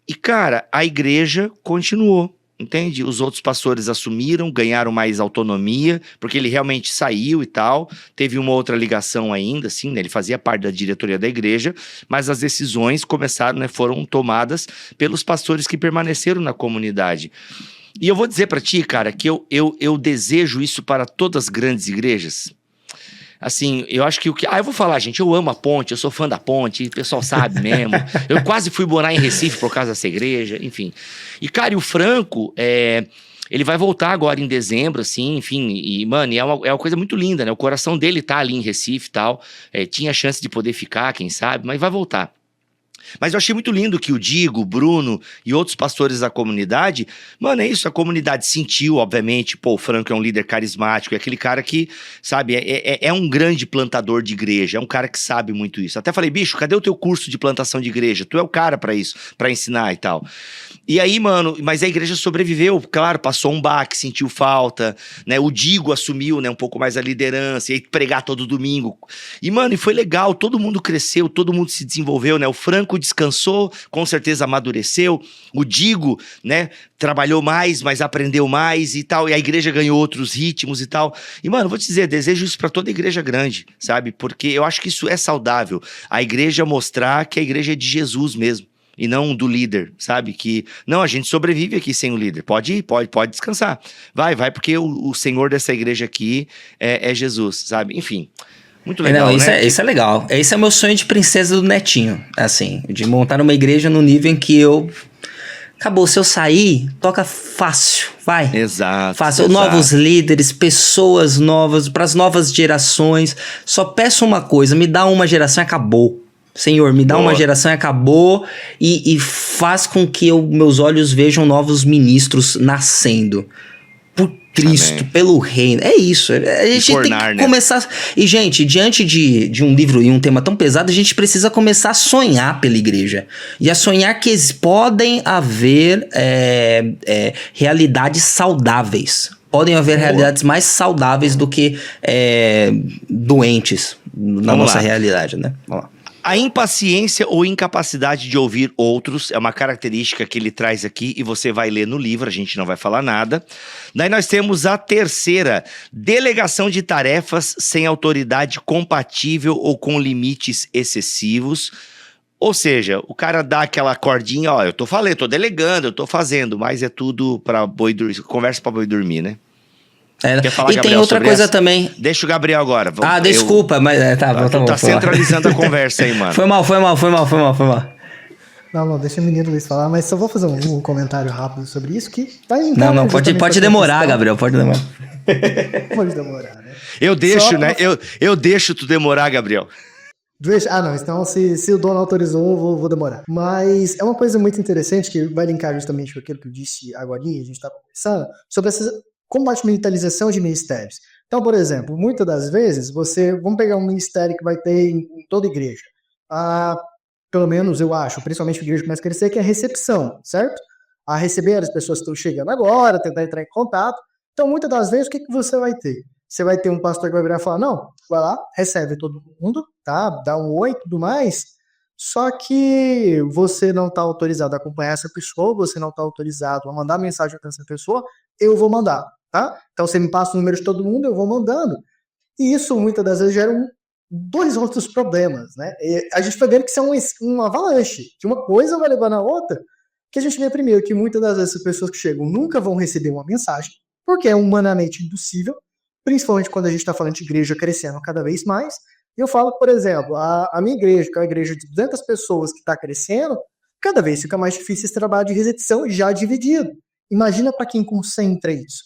e, cara, a igreja continuou. Entende? Os outros pastores assumiram, ganharam mais autonomia, porque ele realmente saiu e tal. Teve uma outra ligação ainda, assim, né? Ele fazia parte da diretoria da igreja, mas as decisões começaram, né, foram tomadas pelos pastores que permaneceram na comunidade. E eu vou dizer pra ti, cara, que eu desejo isso para todas as grandes igrejas. Assim, eu acho que eu vou falar, gente, eu amo a Ponte, eu sou fã da Ponte, o pessoal sabe mesmo. Eu quase fui morar em Recife por causa dessa igreja, enfim. E, cara, e o Franco, ele vai voltar agora em dezembro, assim, enfim, e, mano, é uma coisa muito linda, né? O coração dele tá ali em Recife e tal, tinha chance de poder ficar, quem sabe, mas vai voltar. Mas eu achei muito lindo que o Digo, o Bruno e outros pastores da comunidade, mano, é isso, a comunidade sentiu, obviamente, o Franco é um líder carismático, é aquele cara que, sabe, é um grande plantador de igreja, é um cara que sabe muito isso. Até falei, bicho, cadê o teu curso de plantação de igreja? Tu é o cara pra isso, pra ensinar e tal. E aí, mano, mas a igreja sobreviveu, claro, passou um baque, sentiu falta, né, o Digo assumiu, né, um pouco mais a liderança, e aí pregar todo domingo. E, mano, e foi legal, todo mundo cresceu, todo mundo se desenvolveu, né, o Franco descansou, com certeza amadureceu, o Digo, né, trabalhou mais, mas aprendeu mais e tal, e a igreja ganhou outros ritmos e tal. E, mano, vou te dizer, desejo isso pra toda igreja grande, sabe? Porque eu acho que isso é saudável, a igreja mostrar que a igreja é de Jesus mesmo, e não do líder, sabe? Que, não, a gente sobrevive aqui sem o líder, pode ir, pode descansar, vai, porque o Senhor dessa igreja aqui é Jesus, sabe? Enfim, Muito legal, Não, né? isso é legal. Esse é o meu sonho de princesa do Netinho, assim, de montar uma igreja no nível em que eu... Acabou, se eu sair, toca fácil, vai. Exato. Fácil, novos líderes, pessoas novas, para as novas gerações. Só peço uma coisa, me dá uma geração e acabou. Senhor, me dá uma geração e acabou e faz com que meus olhos vejam novos ministros nascendo. Por Cristo, Amém. Pelo reino. É isso. A gente tem que começar... E, gente, diante de um livro e um tema tão pesado, a gente precisa começar a sonhar pela igreja. E a sonhar que podem haver realidades saudáveis. Podem haver realidades mais saudáveis do que doentes na nossa realidade, né? Vamos lá. A impaciência ou incapacidade de ouvir outros é uma característica que ele traz aqui e você vai ler no livro, a gente não vai falar nada. Daí nós temos a terceira, delegação de tarefas sem autoridade compatível ou com limites excessivos. Ou seja, o cara dá aquela cordinha, ó, eu tô delegando, eu tô fazendo, mas é tudo pra boi dormir, conversa pra boi dormir, né? Quer falar, e Gabriel, tem outra coisa também. Deixa o Gabriel agora. Desculpa, mas tá bom. Tá centralizando a conversa aí, mano. Foi mal. Não, deixa o menino Luiz falar, mas só vou fazer um comentário rápido sobre isso, que vai Não, pode demorar, Gabriel, pode demorar. Pode demorar, né? Eu deixo, né? Eu deixo tu demorar, Gabriel. Não, então se o dono autorizou, vou demorar. Mas é uma coisa muito interessante que vai linkar justamente com aquilo que eu disse agora, a gente tá conversando, sobre essa compartimentalização de ministérios. Então, por exemplo, muitas das vezes, vamos pegar um ministério que vai ter em toda igreja. Pelo menos eu acho, principalmente a igreja começa a crescer, que é a recepção, certo? A receber as pessoas que estão chegando agora, tentar entrar em contato. Então, muitas das vezes, o que você vai ter? Você vai ter um pastor que vai virar e falar, não, vai lá, recebe todo mundo, tá? Dá um oi e tudo mais, só que você não está autorizado a acompanhar essa pessoa, você não está autorizado a mandar mensagem para essa pessoa, eu vou mandar, tá? Então você me passa o número de todo mundo, eu vou mandando. E isso muitas das vezes gera dois outros problemas, né? E a gente vai vendo que isso é uma avalanche, que uma coisa vai levar na outra, que a gente vê primeiro que muitas das vezes as pessoas que chegam nunca vão receber uma mensagem, porque é humanamente impossível, principalmente quando a gente está falando de igreja crescendo cada vez mais. Eu falo, por exemplo, a minha igreja, que é uma igreja de 200 pessoas que está crescendo, cada vez fica mais difícil esse trabalho de recepção já dividido. Imagina para quem concentra isso.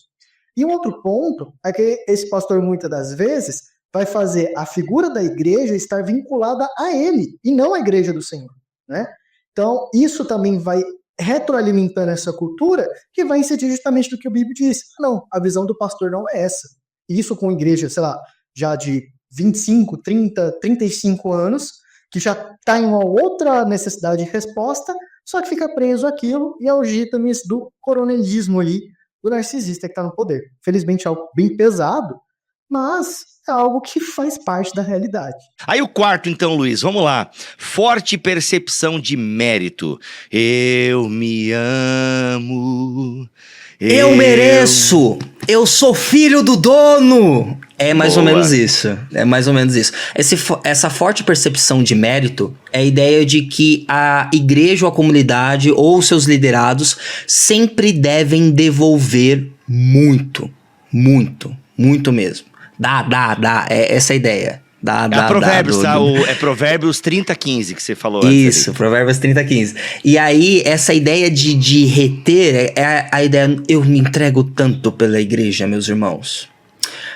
E um outro ponto é que esse pastor, muitas das vezes, vai fazer a figura da igreja estar vinculada a ele, e não à igreja do Senhor, né? Então, isso também vai retroalimentando essa cultura, que vai incidir justamente no que o Bíblia diz. Não, a visão do pastor não é essa. Isso com igreja, sei lá, já de 25, 30, 35 anos, que já está em uma outra necessidade de resposta, só que fica preso àquilo e ao gitames do coronelismo ali, do narcisista que está no poder. Felizmente é algo bem pesado, mas é algo que faz parte da realidade. Aí o quarto, então, Luiz, vamos lá. Forte percepção de mérito. Eu me amo. Eu mereço! Eu sou filho do dono! É mais ou menos isso. Essa forte percepção de mérito é a ideia de que a igreja ou a comunidade ou seus liderados sempre devem devolver muito mesmo. Dá. É essa a ideia. É Provérbios 30:15 que você falou. Isso, Provérbios 30:15. E aí, essa ideia de reter é a ideia... Eu me entrego tanto pela igreja, meus irmãos.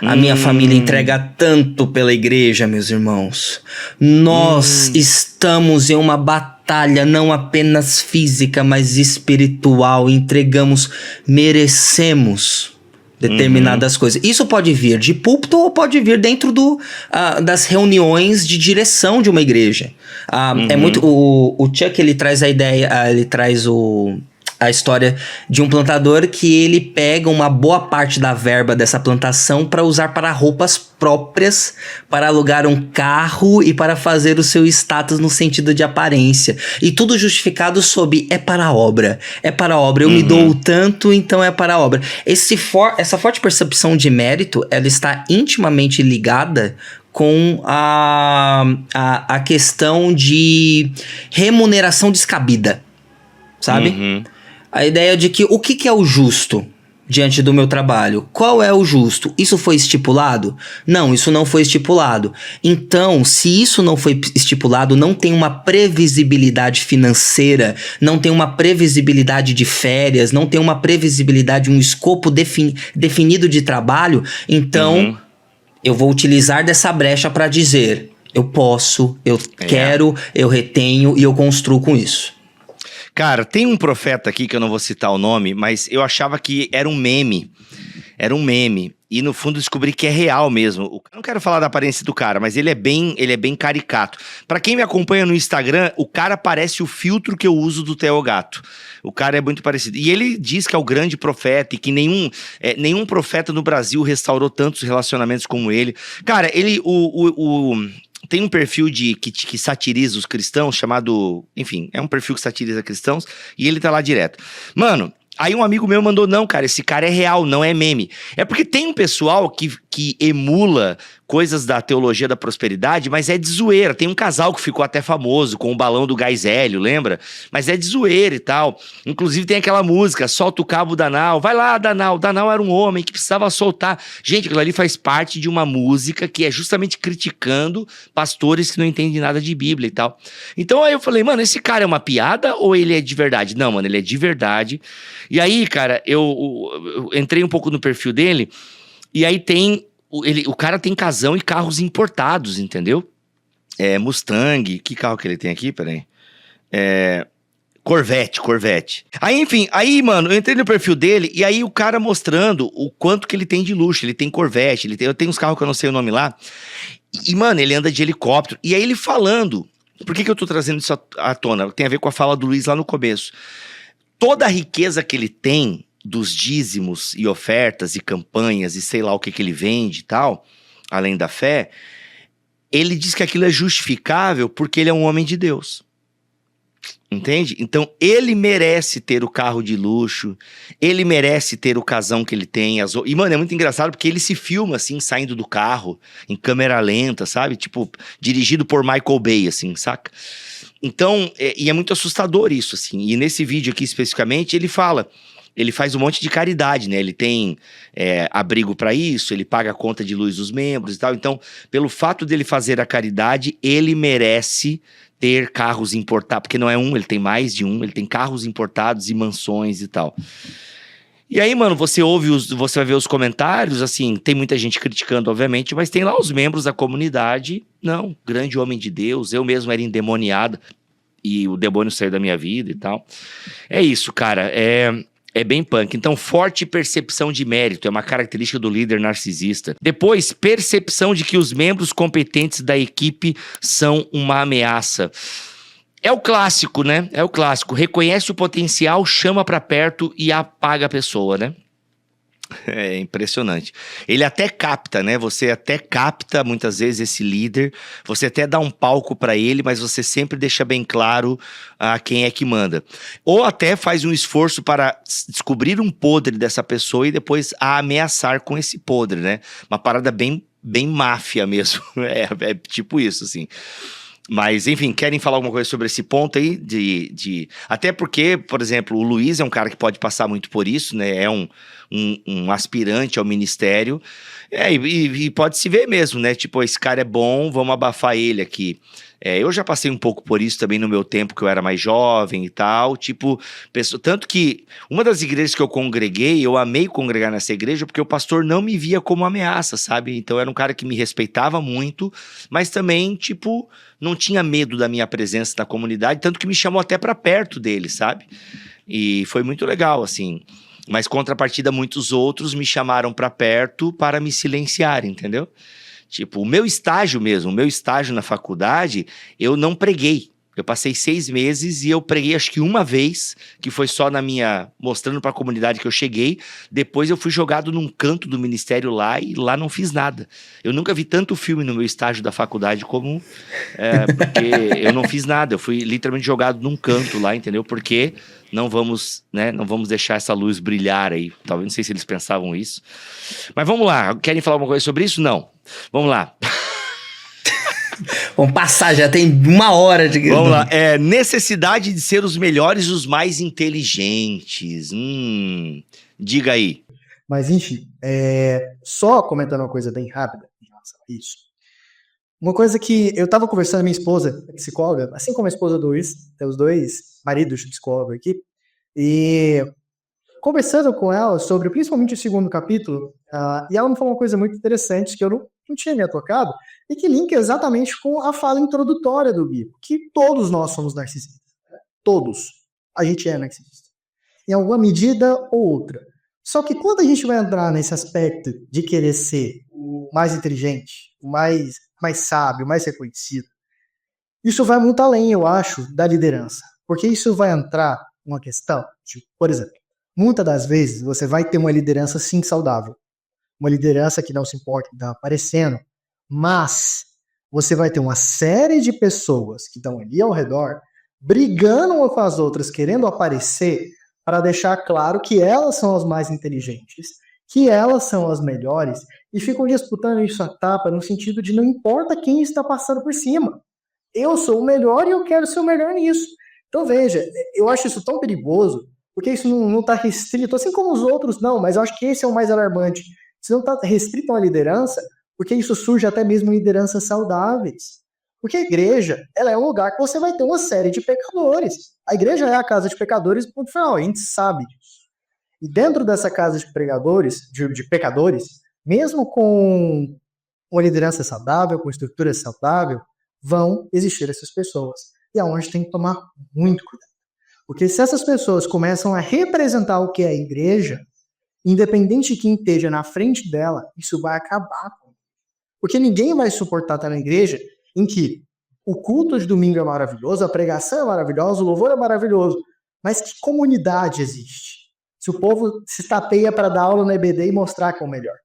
A minha família entrega tanto pela igreja, meus irmãos. Nós estamos em uma batalha não apenas física, mas espiritual. Merecemos determinadas coisas. Isso pode vir de púlpito ou pode vir dentro das reuniões de direção de uma igreja. É muito... O Chuck, ele traz a ideia... Ele traz a história de um plantador que ele pega uma boa parte da verba dessa plantação para usar para roupas próprias, para alugar um carro e para fazer o seu status no sentido de aparência. E tudo justificado sob é para a obra. Eu me dou tanto, então é para a obra. Essa forte percepção de mérito, ela está intimamente ligada com a questão de remuneração descabida, sabe? A ideia de que o que é o justo? diante do meu trabalho. Qual é o justo? Isso foi estipulado? Não, isso não foi estipulado. Então, se isso não foi estipulado, não tem uma previsibilidade financeira, não tem uma previsibilidade de férias, não tem uma previsibilidade, um escopo definido de trabalho, então eu vou utilizar dessa brecha para dizer: eu posso, eu quero, eu retenho e eu construo com isso. Cara, tem um profeta aqui que eu não vou citar o nome, mas eu achava que era um meme. Era um meme. E no fundo descobri que é real mesmo. Eu não quero falar da aparência do cara, mas ele é bem caricato. Pra quem me acompanha no Instagram, o cara parece o filtro que eu uso do Theogato. O cara é muito parecido. E ele diz que é o grande profeta e que nenhum profeta no Brasil restaurou tantos relacionamentos como ele. Cara, ele... Tem um perfil que satiriza os cristãos, chamado... Enfim, é um perfil que satiriza cristãos, e ele tá lá direto. Mano, aí um amigo meu mandou: não, cara, esse cara é real, não é meme. É porque tem um pessoal que emula coisas da teologia da prosperidade, mas é de zoeira. Tem um casal que ficou até famoso com o balão do gás hélio, lembra? Mas é de zoeira e tal. Inclusive tem aquela música, Solta o Cabo Danal. Vai lá, Danal. Danal era um homem que precisava soltar. Gente, aquilo ali faz parte de uma música que é justamente criticando pastores que não entendem nada de Bíblia e tal. Então aí eu falei: mano, esse cara é uma piada ou ele é de verdade? Não, mano, ele é de verdade. E aí, cara, eu entrei um pouco no perfil dele, e aí o cara tem casão e carros importados, entendeu? Mustang, que carro que ele tem aqui? Peraí. Corvette. Aí, enfim, mano, eu entrei no perfil dele, e aí o cara mostrando o quanto que ele tem de luxo. Ele tem Corvette, eu tenho uns carros que eu não sei o nome lá. E, mano, ele anda de helicóptero. E aí ele falando... Por que eu tô trazendo isso à tona? Tem a ver com a fala do Luiz lá no começo. Toda a riqueza que ele tem dos dízimos e ofertas e campanhas e sei lá o que ele vende e tal, além da fé, ele diz que aquilo é justificável porque ele é um homem de Deus. Entende? Então ele merece ter o carro de luxo, ele merece ter o casão que ele tem. E, mano, é muito engraçado porque ele se filma assim, saindo do carro, em câmera lenta, sabe? Tipo, dirigido por Michael Bay, assim, saca? Então, e é muito assustador isso, assim. E nesse vídeo aqui especificamente, ele faz um monte de caridade, né? Ele tem abrigo para isso, ele paga a conta de luz dos membros e tal. Então, pelo fato dele fazer a caridade, ele merece ter carros importados, porque não é um, ele tem mais de um, ele tem carros importados e mansões e tal. E aí, mano, você vai ver os comentários, assim, tem muita gente criticando, obviamente, mas tem lá os membros da comunidade. Não, grande homem de Deus, eu mesmo era endemoniado e o demônio saiu da minha vida e tal. É isso, cara, é bem punk. Então, forte percepção de mérito é uma característica do líder narcisista. Depois, percepção de que os membros competentes da equipe são uma ameaça. É o clássico, né? É o clássico. Reconhece o potencial, chama pra perto e apaga a pessoa, né? É impressionante. Ele até capta, né? Você até capta muitas vezes esse líder, você até dá um palco pra ele, mas você sempre deixa bem claro quem é que manda. Ou até faz um esforço para descobrir um podre dessa pessoa e depois a ameaçar com esse podre, né? Uma parada bem máfia mesmo. É tipo isso, assim. Mas, enfim, querem falar alguma coisa sobre esse ponto aí? Até porque, por exemplo, o Luiz é um cara que pode passar muito por isso, né? É um aspirante ao ministério. E pode se ver mesmo, né? Tipo, esse cara é bom, vamos abafar ele aqui. Eu já passei um pouco por isso também no meu tempo, que eu era mais jovem e tal. Tipo, tanto que uma das igrejas que eu congreguei, eu amei congregar nessa igreja porque o pastor não me via como ameaça, sabe? Então era um cara que me respeitava muito, mas também, tipo, não tinha medo da minha presença na comunidade, tanto que me chamou até pra perto dele, sabe? E foi muito legal, assim. Mas, contrapartida, muitos outros me chamaram pra perto para me silenciar, entendeu? Tipo, o meu estágio na faculdade, eu não preguei. Eu passei 6 meses e eu preguei acho que uma vez, que foi só mostrando pra comunidade que eu cheguei. Depois eu fui jogado num canto do ministério lá e lá não fiz nada. Eu nunca vi tanto filme no meu estágio da faculdade como... porque eu não fiz nada, eu fui literalmente jogado num canto lá, entendeu? Porque não vamos deixar essa luz brilhar aí. Talvez, não sei se eles pensavam isso. Mas vamos lá, querem falar alguma coisa sobre isso? Não. Vamos lá. Vamos passar, já tem 1 hora de... Vamos lá, necessidade de ser os melhores e os mais inteligentes. Diga aí. Mas, enfim, só comentando uma coisa bem rápida em relação a isso. Uma coisa que eu tava conversando com minha esposa, psicóloga, assim como a esposa do Luiz, tem os dois maridos de psicólogo aqui, e conversando com ela sobre principalmente o segundo capítulo, e ela me falou uma coisa muito interessante que eu não tinha me tocado, e que linka exatamente com a fala introdutória do livro, que todos nós somos narcisistas. Todos. A gente é narcisista. Em alguma medida ou outra. Só que quando a gente vai entrar nesse aspecto de querer ser o mais inteligente, o mais sábio, o mais reconhecido, isso vai muito além, eu acho, da liderança. Porque isso vai entrar numa questão de, por exemplo, muitas das vezes você vai ter uma liderança sim saudável. Uma liderança que não se importa com o que está aparecendo, mas você vai ter uma série de pessoas que estão ali ao redor brigando umas com as outras, querendo aparecer para deixar claro que elas são as mais inteligentes, que elas são as melhores, e ficam disputando isso a tapa no sentido de não importa quem está passando por cima. Eu sou o melhor e eu quero ser o melhor nisso. Então veja, eu acho isso tão perigoso, porque isso não está restrito, assim como os outros não, mas eu acho que esse é o mais alarmante. Isso não está restrito a uma liderança, porque isso surge até mesmo em lideranças saudáveis. Porque a igreja, ela é um lugar que você vai ter uma série de pecadores. A igreja é a casa de pecadores, ponto final, a gente sabe disso. E dentro dessa casa de pecadores, mesmo com uma liderança saudável, com estrutura saudável, vão existir essas pessoas. E é onde tem que tomar muito cuidado. Porque se essas pessoas começam a representar o que é a igreja, independente de quem esteja na frente dela, isso vai acabar com ela. Porque ninguém vai suportar estar na igreja em que o culto de domingo é maravilhoso, a pregação é maravilhosa, o louvor é maravilhoso, mas que comunidade existe? Se o povo se estapeia para dar aula no EBD e mostrar que é o melhor.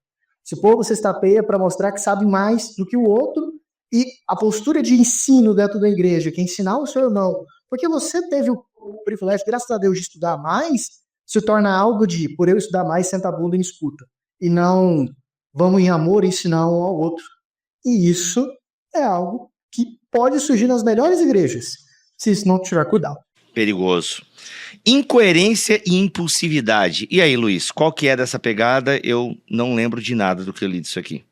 Se o povo se estapeia para mostrar que sabe mais do que o outro, e a postura de ensino dentro da igreja, que é ensinar o seu irmão, porque você teve o privilégio, graças a Deus, de estudar mais, se torna algo de, por eu estudar mais, senta a bunda e escuta. E não vamos em amor ensinar um ao outro. E isso é algo que pode surgir nas melhores igrejas, se isso não tiver cuidado. Perigoso. Incoerência e impulsividade. E aí, Luiz, qual que é dessa pegada? Eu não lembro de nada do que eu li disso aqui.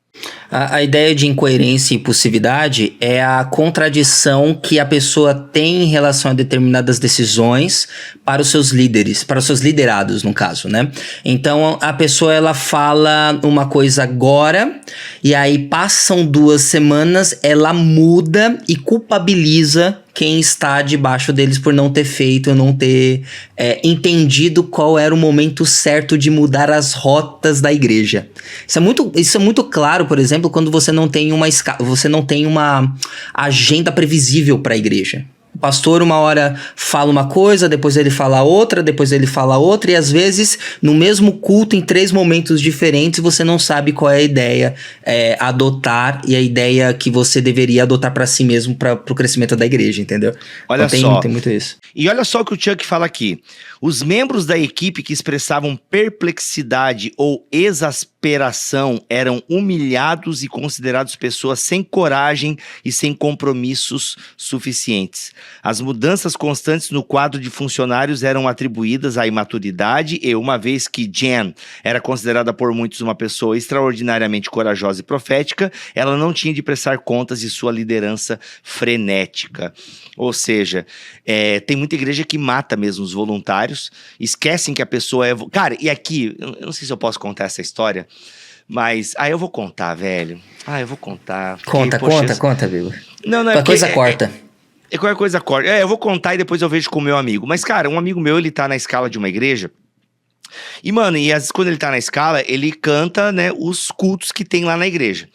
A ideia de incoerência e impulsividade é a contradição que a pessoa tem em relação a determinadas decisões para os seus líderes, para os seus liderados, no caso, né? Então, a pessoa, ela fala uma coisa agora, e aí passam 2 semanas, ela muda e culpabiliza quem está debaixo deles por não ter feito, não ter entendido qual era o momento certo de mudar as rotas da igreja. Isso é muito claro, por exemplo, quando você não tem uma agenda previsível para a igreja. O pastor uma hora fala uma coisa, depois ele fala outra, depois ele fala outra, e às vezes no mesmo culto, em 3 momentos diferentes, você não sabe qual é a ideia adotar, e a ideia que você deveria adotar para si mesmo, para o crescimento da igreja, entendeu? Olha então, só, tem muito isso. E olha só o que o Chuck fala aqui. Os membros da equipe que expressavam perplexidade ou exasperação eram humilhados e considerados pessoas sem coragem e sem compromissos suficientes. As mudanças constantes no quadro de funcionários eram atribuídas à imaturidade e, uma vez que Jen era considerada por muitos uma pessoa extraordinariamente corajosa e profética, ela não tinha de prestar contas de sua liderança frenética. Ou seja, tem muita igreja que mata mesmo os voluntários, esquecem que a pessoa é... Cara, e aqui, eu não sei se eu posso contar essa história, mas... eu vou contar, velho. Eu vou contar. Conta, Bigo. Não, qualquer coisa corta. Qualquer coisa corta. Eu vou contar e depois eu vejo com o meu amigo. Mas, cara, um amigo meu, ele tá na escala de uma igreja. E, mano, às vezes quando ele tá na escala, ele canta, né, os cultos que tem lá na igreja.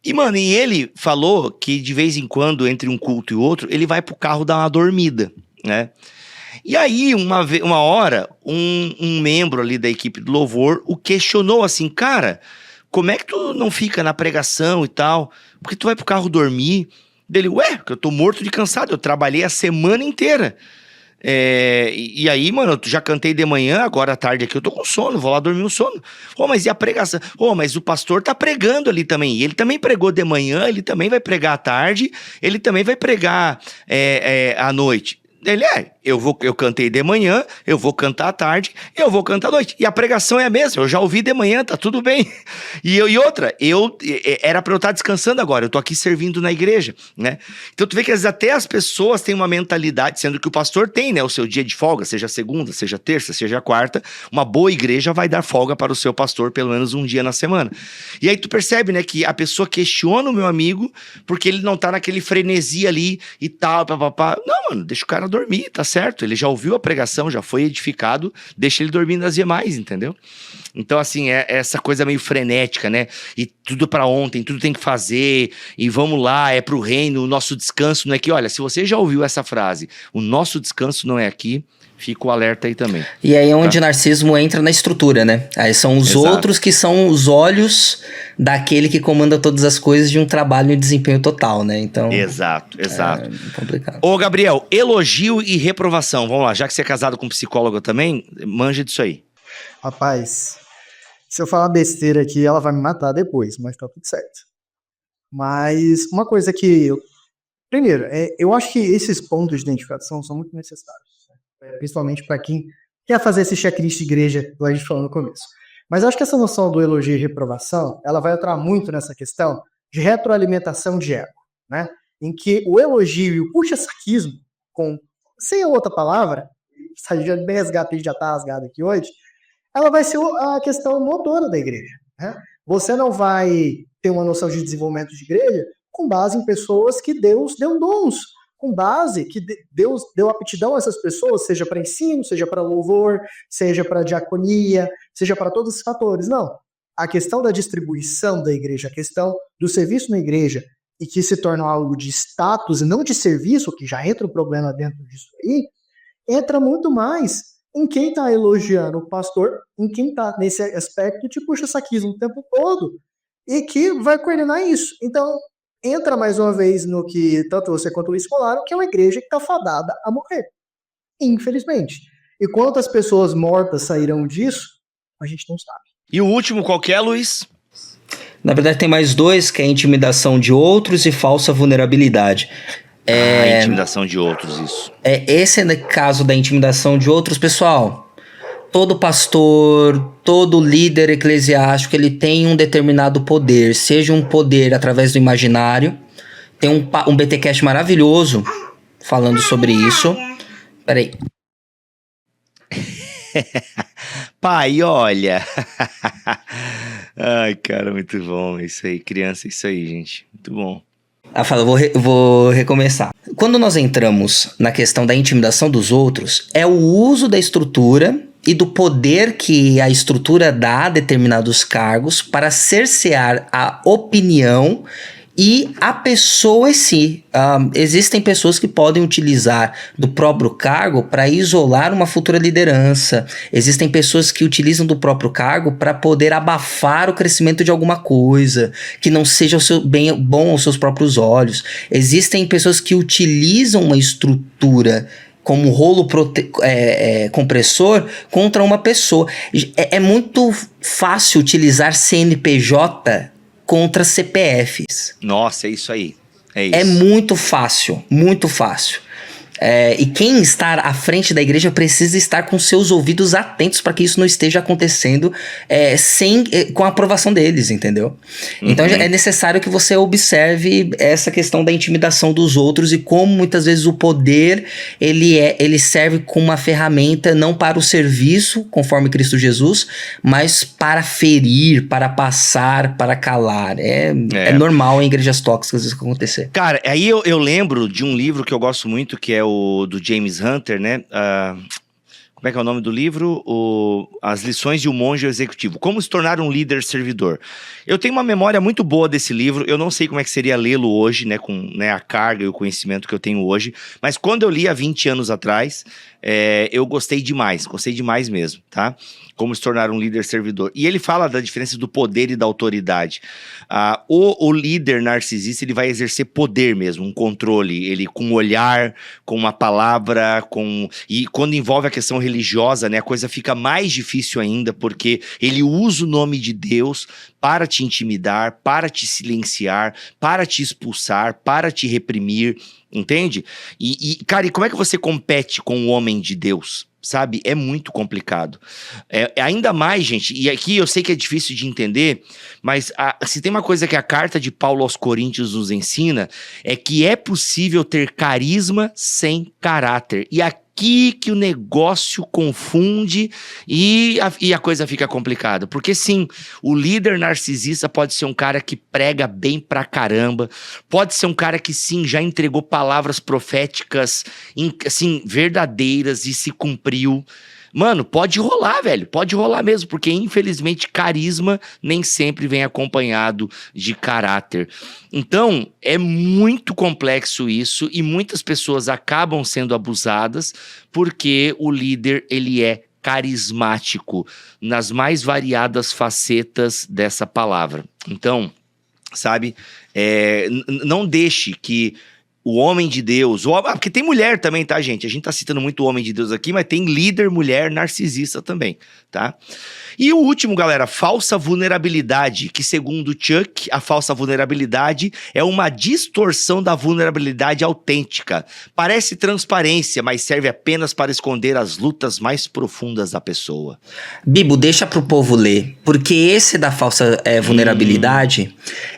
E, mano, ele falou que de vez em quando, entre um culto e outro, ele vai pro carro dar uma dormida, né? E aí, uma hora, um membro ali da equipe do louvor o questionou assim, cara, como é que tu não fica na pregação e tal? Porque tu vai pro carro dormir? Dele, porque eu tô morto de cansado, eu trabalhei a semana inteira. E aí, mano, eu já cantei de manhã, agora à tarde aqui eu tô com sono, vou lá dormir um sono. Mas e a pregação? Mas o pastor tá pregando ali também, e ele também pregou de manhã, ele também vai pregar à tarde, ele também vai pregar à noite. Ele eu cantei de manhã, eu vou cantar à tarde, eu vou cantar à noite. E a pregação é a mesma, eu já ouvi de manhã, tá tudo bem. E outra, era pra eu estar descansando agora, eu tô aqui servindo na igreja, né? Então tu vê que às vezes até as pessoas têm uma mentalidade, sendo que o pastor tem, né, o seu dia de folga, seja segunda, seja terça, seja quarta, uma boa igreja vai dar folga para o seu pastor pelo menos um dia na semana. E aí tu percebe, né, que a pessoa questiona o meu amigo porque ele não tá naquele frenesi ali e tal, papapá. Não, mano, deixa o cara dormir, tá certo? Ele já ouviu a pregação, já foi edificado, deixa ele dormir nas demais, entendeu? Então, assim, é essa coisa meio frenética, né? E tudo pra ontem, tudo tem que fazer, e vamos lá, é pro reino, o nosso descanso não é aqui. Olha, se você já ouviu essa frase, o nosso descanso não é aqui, fica o alerta aí também. E aí é onde Narcismo entra na estrutura, né? Aí são os outros que são os olhos daquele que comanda todas as coisas de um trabalho e desempenho total, né? Então... Exato. É complicado. Ô, Gabriel, elogio e reprovação. Vamos lá, já que você é casado com psicólogo também, manja disso aí. Rapaz, se eu falar besteira aqui, ela vai me matar depois, mas tá tudo certo. Mas uma coisa que... Primeiro, eu acho que esses pontos de identificação são muito necessários. Principalmente para quem quer fazer esse checklist de igreja, que a gente falou no começo. Mas eu acho que essa noção do elogio e reprovação, ela vai entrar muito nessa questão de retroalimentação de ego, né? Em que o elogio e o puxa-saquismo, sem a outra palavra, já bem resgatado, já está rasgado aqui hoje, ela vai ser a questão motora da igreja, né? Você não vai ter uma noção de desenvolvimento de igreja com base em pessoas que Deus deu dons, com base que Deus deu aptidão a essas pessoas, seja para ensino, seja para louvor, seja para diaconia, seja para todos os fatores. Não. A questão da distribuição da igreja, a questão do serviço na igreja, e que se torna algo de status e não de serviço, que já entra um problema dentro disso aí, entra muito mais em quem está elogiando o pastor, em quem está nesse aspecto de puxa-saquismo o tempo todo, e que vai coordenar isso. Então, entra mais uma vez no que tanto você quanto o Luiz falaram, que é uma igreja que está fadada a morrer. Infelizmente. E quantas pessoas mortas sairão disso, a gente não sabe. E o último qual que é, Luiz? Na verdade tem mais dois, que é intimidação de outros e falsa vulnerabilidade. Intimidação de outros, isso. Esse é o caso da intimidação de outros, pessoal. Todo pastor, todo líder eclesiástico, ele tem um determinado poder, seja um poder através do imaginário. Tem um BTcast maravilhoso falando sobre isso. Peraí. Pai, olha. Ai, cara, muito bom. Isso aí, criança, isso aí, gente. Muito bom. Fala, vou recomeçar. Quando nós entramos na questão da intimidação dos outros, é o uso da estrutura e do poder que a estrutura dá a determinados cargos para cercear a opinião e a pessoa em si. Existem pessoas que podem utilizar do próprio cargo para isolar uma futura liderança. Existem pessoas que utilizam do próprio cargo para poder abafar o crescimento de alguma coisa que não seja bom aos seus próprios olhos. Existem pessoas que utilizam uma estrutura como rolo compressor contra uma pessoa. É muito fácil utilizar CNPJ contra CPFs. Nossa, é isso aí. É isso. É muito fácil, muito fácil. E quem está à frente da igreja precisa estar com seus ouvidos atentos para que isso não esteja acontecendo com a aprovação deles, entendeu? Uhum. Então é necessário que você observe essa questão da intimidação dos outros e como muitas vezes o poder ele serve como uma ferramenta não para o serviço, conforme Cristo Jesus, mas para ferir, para passar, para calar. É normal em igrejas tóxicas isso acontecer. Cara, aí eu lembro de um livro que eu gosto muito, que é o do James Hunter, né? Como é que é o nome do livro? As lições de um monge executivo. Como se tornar um líder servidor. Eu tenho uma memória muito boa desse livro. Eu não sei como é que seria lê-lo hoje, né? Com a carga e o conhecimento que eu tenho hoje. Mas quando eu li há 20 anos atrás, eu gostei demais. Gostei demais mesmo, tá? Como se tornar um líder servidor. E ele fala da diferença do poder e da autoridade. O líder narcisista, ele vai exercer poder mesmo, um controle. Ele com um olhar, com uma palavra, e quando envolve a questão religiosa, né, a coisa fica mais difícil ainda, porque ele usa o nome de Deus para te intimidar, para te silenciar, para te expulsar, para te reprimir, entende? Cara, e como é que você compete com o homem de Deus? Sabe? É muito complicado. Ainda mais, gente, e aqui eu sei que é difícil de entender, mas se tem uma coisa que a carta de Paulo aos Coríntios nos ensina, é que é possível ter carisma sem caráter. E aqui que o negócio confunde e a coisa fica complicada. Porque sim, o líder narcisista pode ser um cara que prega bem pra caramba, pode ser um cara que sim, já entregou palavras proféticas assim, verdadeiras e se cumpriu. Mano, pode rolar, velho, pode rolar mesmo, porque infelizmente carisma nem sempre vem acompanhado de caráter. Então, é muito complexo isso e muitas pessoas acabam sendo abusadas porque o líder, ele é carismático nas mais variadas facetas dessa palavra. Então, sabe, não deixe que o homem de Deus, porque tem mulher também, tá, gente? A gente tá citando muito o homem de Deus aqui, mas tem líder, mulher, narcisista também, tá? E o último, galera, falsa vulnerabilidade, que segundo Chuck, a falsa vulnerabilidade é uma distorção da vulnerabilidade autêntica. Parece transparência, mas serve apenas para esconder as lutas mais profundas da pessoa. Bibo, deixa pro povo ler, porque esse da falsa vulnerabilidade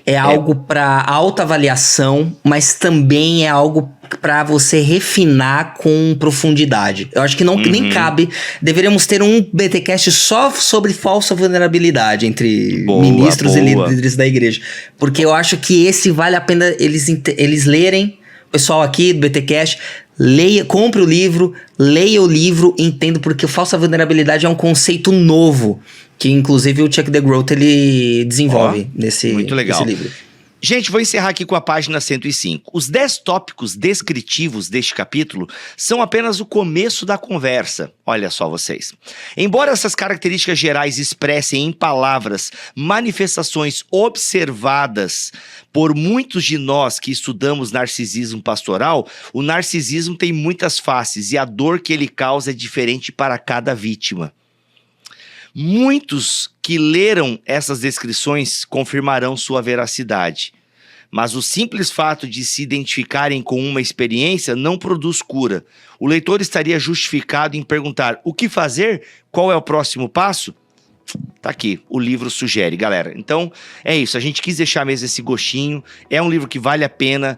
é algo para autoavaliação, mas também é algo para você refinar com profundidade. Eu acho que nem cabe. Deveríamos ter um BTcast só sobre falsa vulnerabilidade entre ministros e líderes da igreja. Porque eu acho que esse vale a pena eles lerem. O pessoal aqui do BTcast, compre o livro, leia o livro, entenda, porque falsa vulnerabilidade é um conceito novo, que inclusive o Chuck DeGroat ele desenvolve nesse livro. Gente, vou encerrar aqui com a página 105. Os 10 tópicos descritivos deste capítulo são apenas o começo da conversa. Olha só vocês. Embora essas características gerais expressem em palavras manifestações observadas por muitos de nós que estudamos narcisismo pastoral, o narcisismo tem muitas faces e a dor que ele causa é diferente para cada vítima. Muitos que leram essas descrições confirmarão sua veracidade, mas o simples fato de se identificarem com uma experiência não produz cura. O leitor estaria justificado em perguntar: o que fazer? Qual é o próximo passo? Tá aqui, o livro sugere, galera. Então, é isso, a gente quis deixar mesmo esse gostinho. É um livro que vale a pena.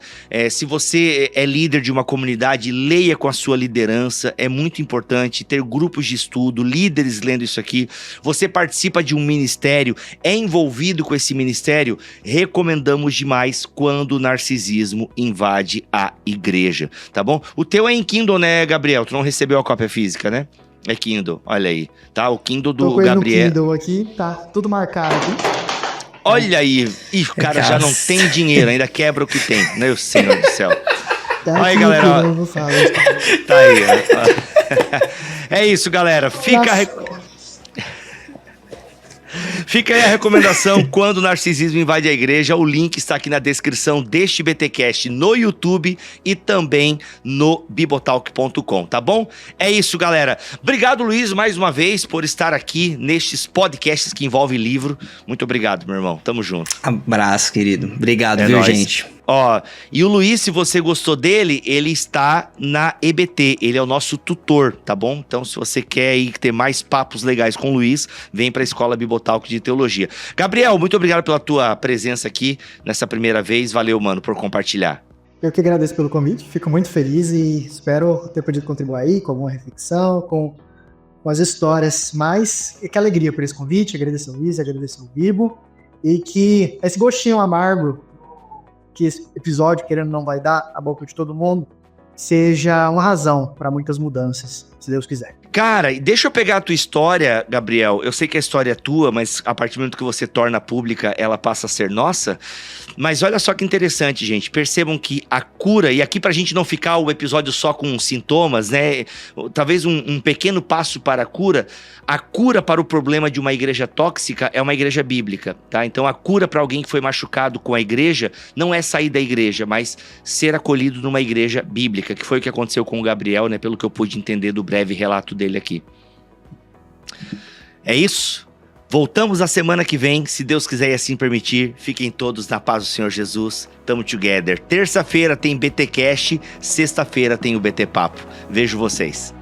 Se você é líder de uma comunidade, leia com a sua liderança. É muito importante ter grupos de estudo, líderes lendo isso aqui. Você participa de um ministério, é envolvido com esse ministério, recomendamos demais quando o narcisismo invade a igreja, tá bom? O teu é em Kindle, né, Gabriel? Tu não recebeu a cópia física, né? É Kindle, olha aí, tá? O Kindle do Gabriel. No Kindle aqui, tá tudo marcado aqui. Olha aí, e o cara já não tem dinheiro, ainda quebra o que tem, meu Senhor do céu. Tá olha aí, aqui, galera, eu vou falar. tá aí, ó. É isso, galera, Fica aí a recomendação quando o narcisismo invade a igreja. O link está aqui na descrição deste BTcast no YouTube e também no bibotalk.com, tá bom? É isso, galera. Obrigado, Luiz, mais uma vez por estar aqui nestes podcasts que envolvem livro. Muito obrigado, meu irmão. Tamo junto. Abraço, querido. Obrigado, é viu, nóis. gente? Ó, e o Luiz, se você gostou dele, ele está na EBT, ele é o nosso tutor, tá bom? Então, se você quer aí ter mais papos legais com o Luiz, vem pra Escola Bibotalk de Teologia. Gabriel, muito obrigado pela tua presença aqui nessa primeira vez, valeu, mano, por compartilhar. Eu que agradeço pelo convite, fico muito feliz e espero ter podido contribuir aí com alguma reflexão, com as histórias, mas que alegria por esse convite, agradecer ao Luiz, agradecer ao Bibo, e que esse gostinho amargo que esse episódio, querendo ou não, vai dar à boca de todo mundo, seja uma razão para muitas mudanças, se Deus quiser. Cara, deixa eu pegar a tua história, Gabriel. Eu sei que a história é tua, mas a partir do momento que você torna pública, ela passa a ser nossa. Mas olha só que interessante, gente. Percebam que a cura, e aqui pra gente não ficar o episódio só com sintomas, né? Talvez um pequeno passo para a cura para o problema de uma igreja tóxica é uma igreja bíblica, tá? Então a cura para alguém que foi machucado com a igreja não é sair da igreja, mas ser acolhido numa igreja bíblica, que foi o que aconteceu com o Gabriel, né? Pelo que eu pude entender do breve relato dele. dele aqui. É isso. Voltamos a semana que vem, se Deus quiser e assim permitir. Fiquem todos na paz do Senhor Jesus. Tamo together. Terça-feira tem BT Cash, sexta-feira tem o BT Papo. Vejo vocês.